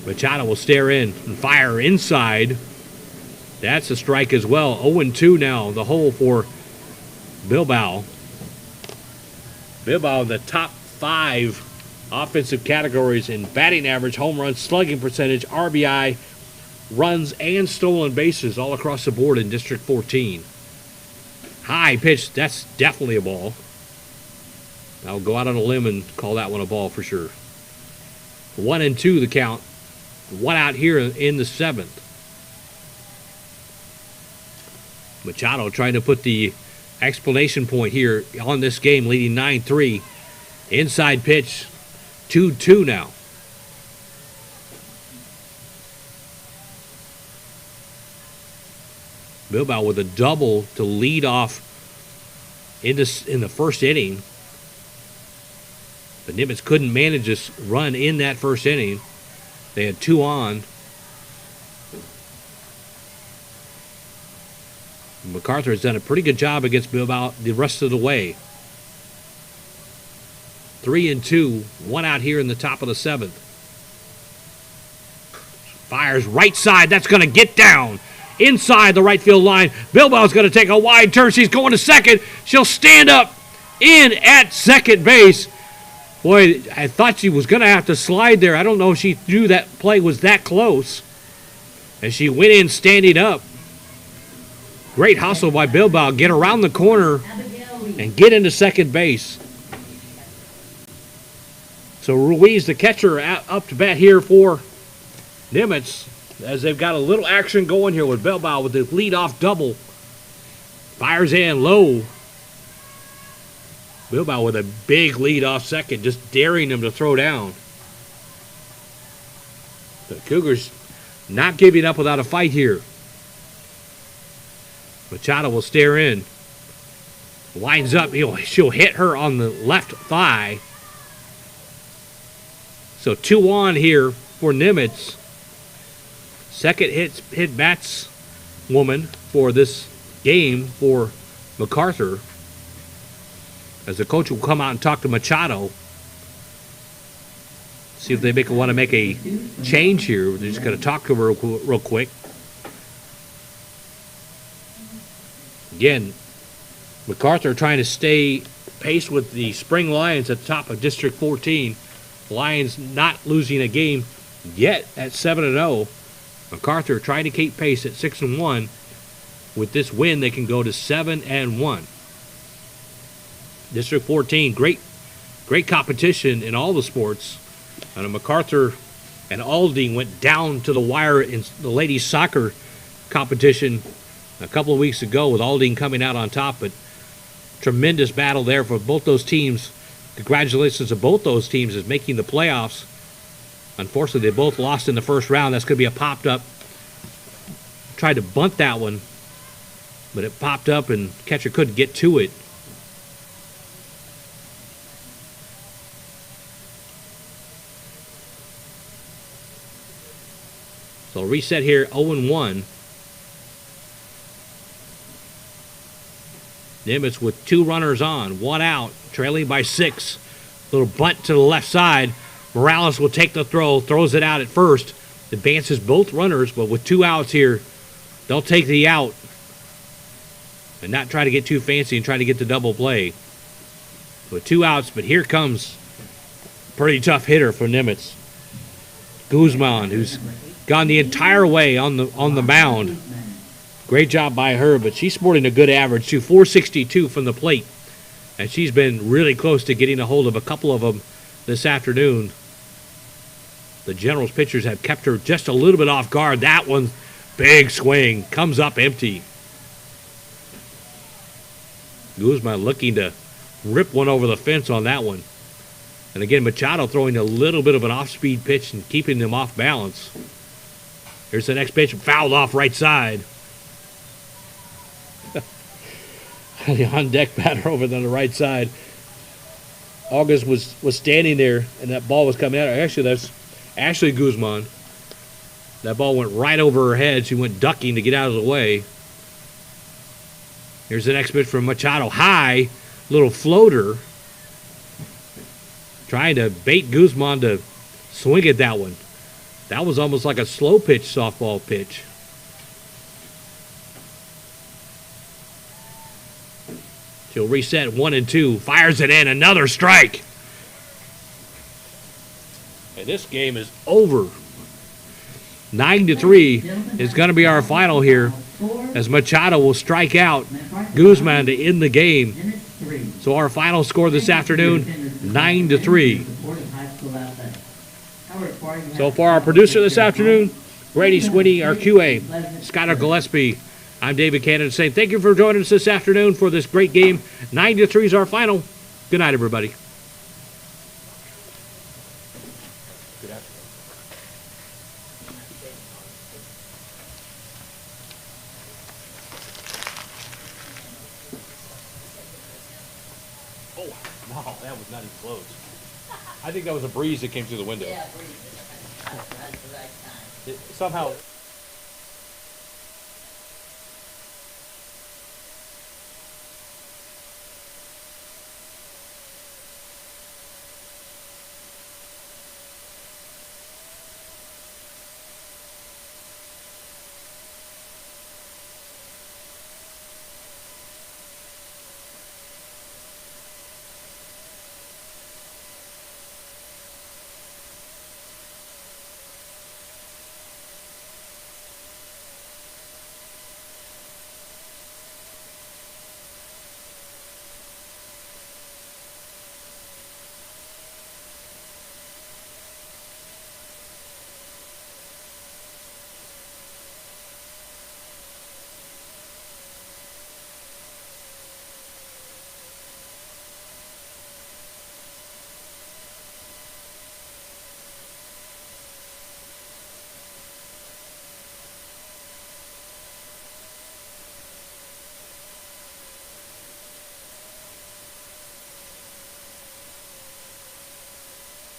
Machado will stare in and fire inside. That's a strike as well. 0-2 now, the hole for Bilbao. Bilbao, the top 5 offensive categories in batting average, home runs, slugging percentage, RBI, runs, and stolen bases all across the board in District 14. High pitch, that's definitely a ball. I'll go out on a limb and call that one a ball for sure. 1-2 the count. 1 out here in the 7th. Machado trying to put the explanation point here on this game, leading 9-3. Inside pitch, 2-2 now. Bilbao with a double to lead off in the first inning. But Nimitz couldn't manage this run in that first inning. They had 2 on. MacArthur has done a pretty good job against Bilbao the rest of the way. 3-2, 1 out here in the top of the 7th. Fires right side, that's going to get down inside the right field line. Bilbao's going to take a wide turn. She's going to second. She'll stand up in at second base. Boy, I thought she was going to have to slide there. I don't know if she knew that play was that close. And she went in standing up. Great hustle by Bilbao. Get around the corner and get into second base. So Ruiz, the catcher, up to bat here for Nimitz, as they've got a little action going here with Bilbao with the leadoff double. Fires in low. Bilbao with a big lead off second, just daring him to throw down. The Cougars not giving up without a fight here. Machado will stare in. Lines up. She'll hit her on the left thigh. So 2 on here for Nimitz. Second hit bats woman for this game for MacArthur. As the coach will come out and talk to Machado. See if they want to make a change here. They're just going to talk to her real quick. Again, MacArthur trying to stay pace with the Spring Lions at the top of District 14. Lions not losing a game yet at 7-0. MacArthur trying to keep pace at 6-1. With this win, they can go to 7-1. District 14, great competition in all the sports. And MacArthur and Aldine went down to the wire in the ladies soccer competition a couple of weeks ago with Aldine coming out on top. But tremendous battle there for both those teams. Congratulations to both those teams as making the playoffs. Unfortunately, they both lost in the first round. That's going to be a popped up. Tried to bunt that one, but it popped up and catcher couldn't get to it. So reset here, 0-1. Nimitz with 2 runners on, 1 out, trailing by 6. Little bunt to the left side. Morales will take the throw, throws it out at first. Advances both runners, but with 2 outs here, they'll take the out and not try to get too fancy and try to get the double play. With 2 outs, but here comes a pretty tough hitter for Nimitz. Guzman, who's gone the entire way on the mound. Great job by her, but she's sporting a good average too, 462 from the plate. And she's been really close to getting a hold of a couple of them this afternoon. The Generals pitchers have kept her just a little bit off guard. That one Big swing. Comes up empty. Guzman looking to rip one over the fence on that one. And again, Machado throwing a little bit of an off-speed pitch and keeping them off balance. Here's the next pitch, fouled off right side. The on-deck batter over on the right side. August was standing there, and that ball was coming out. Actually, that's Ashley Guzman. That ball went right over her head. She went ducking to get out of the way. Here's the next pitch from Machado. High, little floater. Trying to bait Guzman to swing at that one. That was almost like a slow pitch softball pitch. She'll reset 1-2. Fires it in. Another strike. And this game is over. 9-3 is going to be our final here, as Machado will strike out Guzman to end the game. So our final score this afternoon, 9-3. So for our producer this afternoon, Grady Sweeney, our QA, Skylar Gillespie, I'm David Cannon saying thank you for joining us this afternoon for this great game. 9-3 is our final. Good night, everybody. Good afternoon. Oh, wow, that was not even close. I think that was a breeze that came through the window. Yeah, breathe. That's the right time. Somehow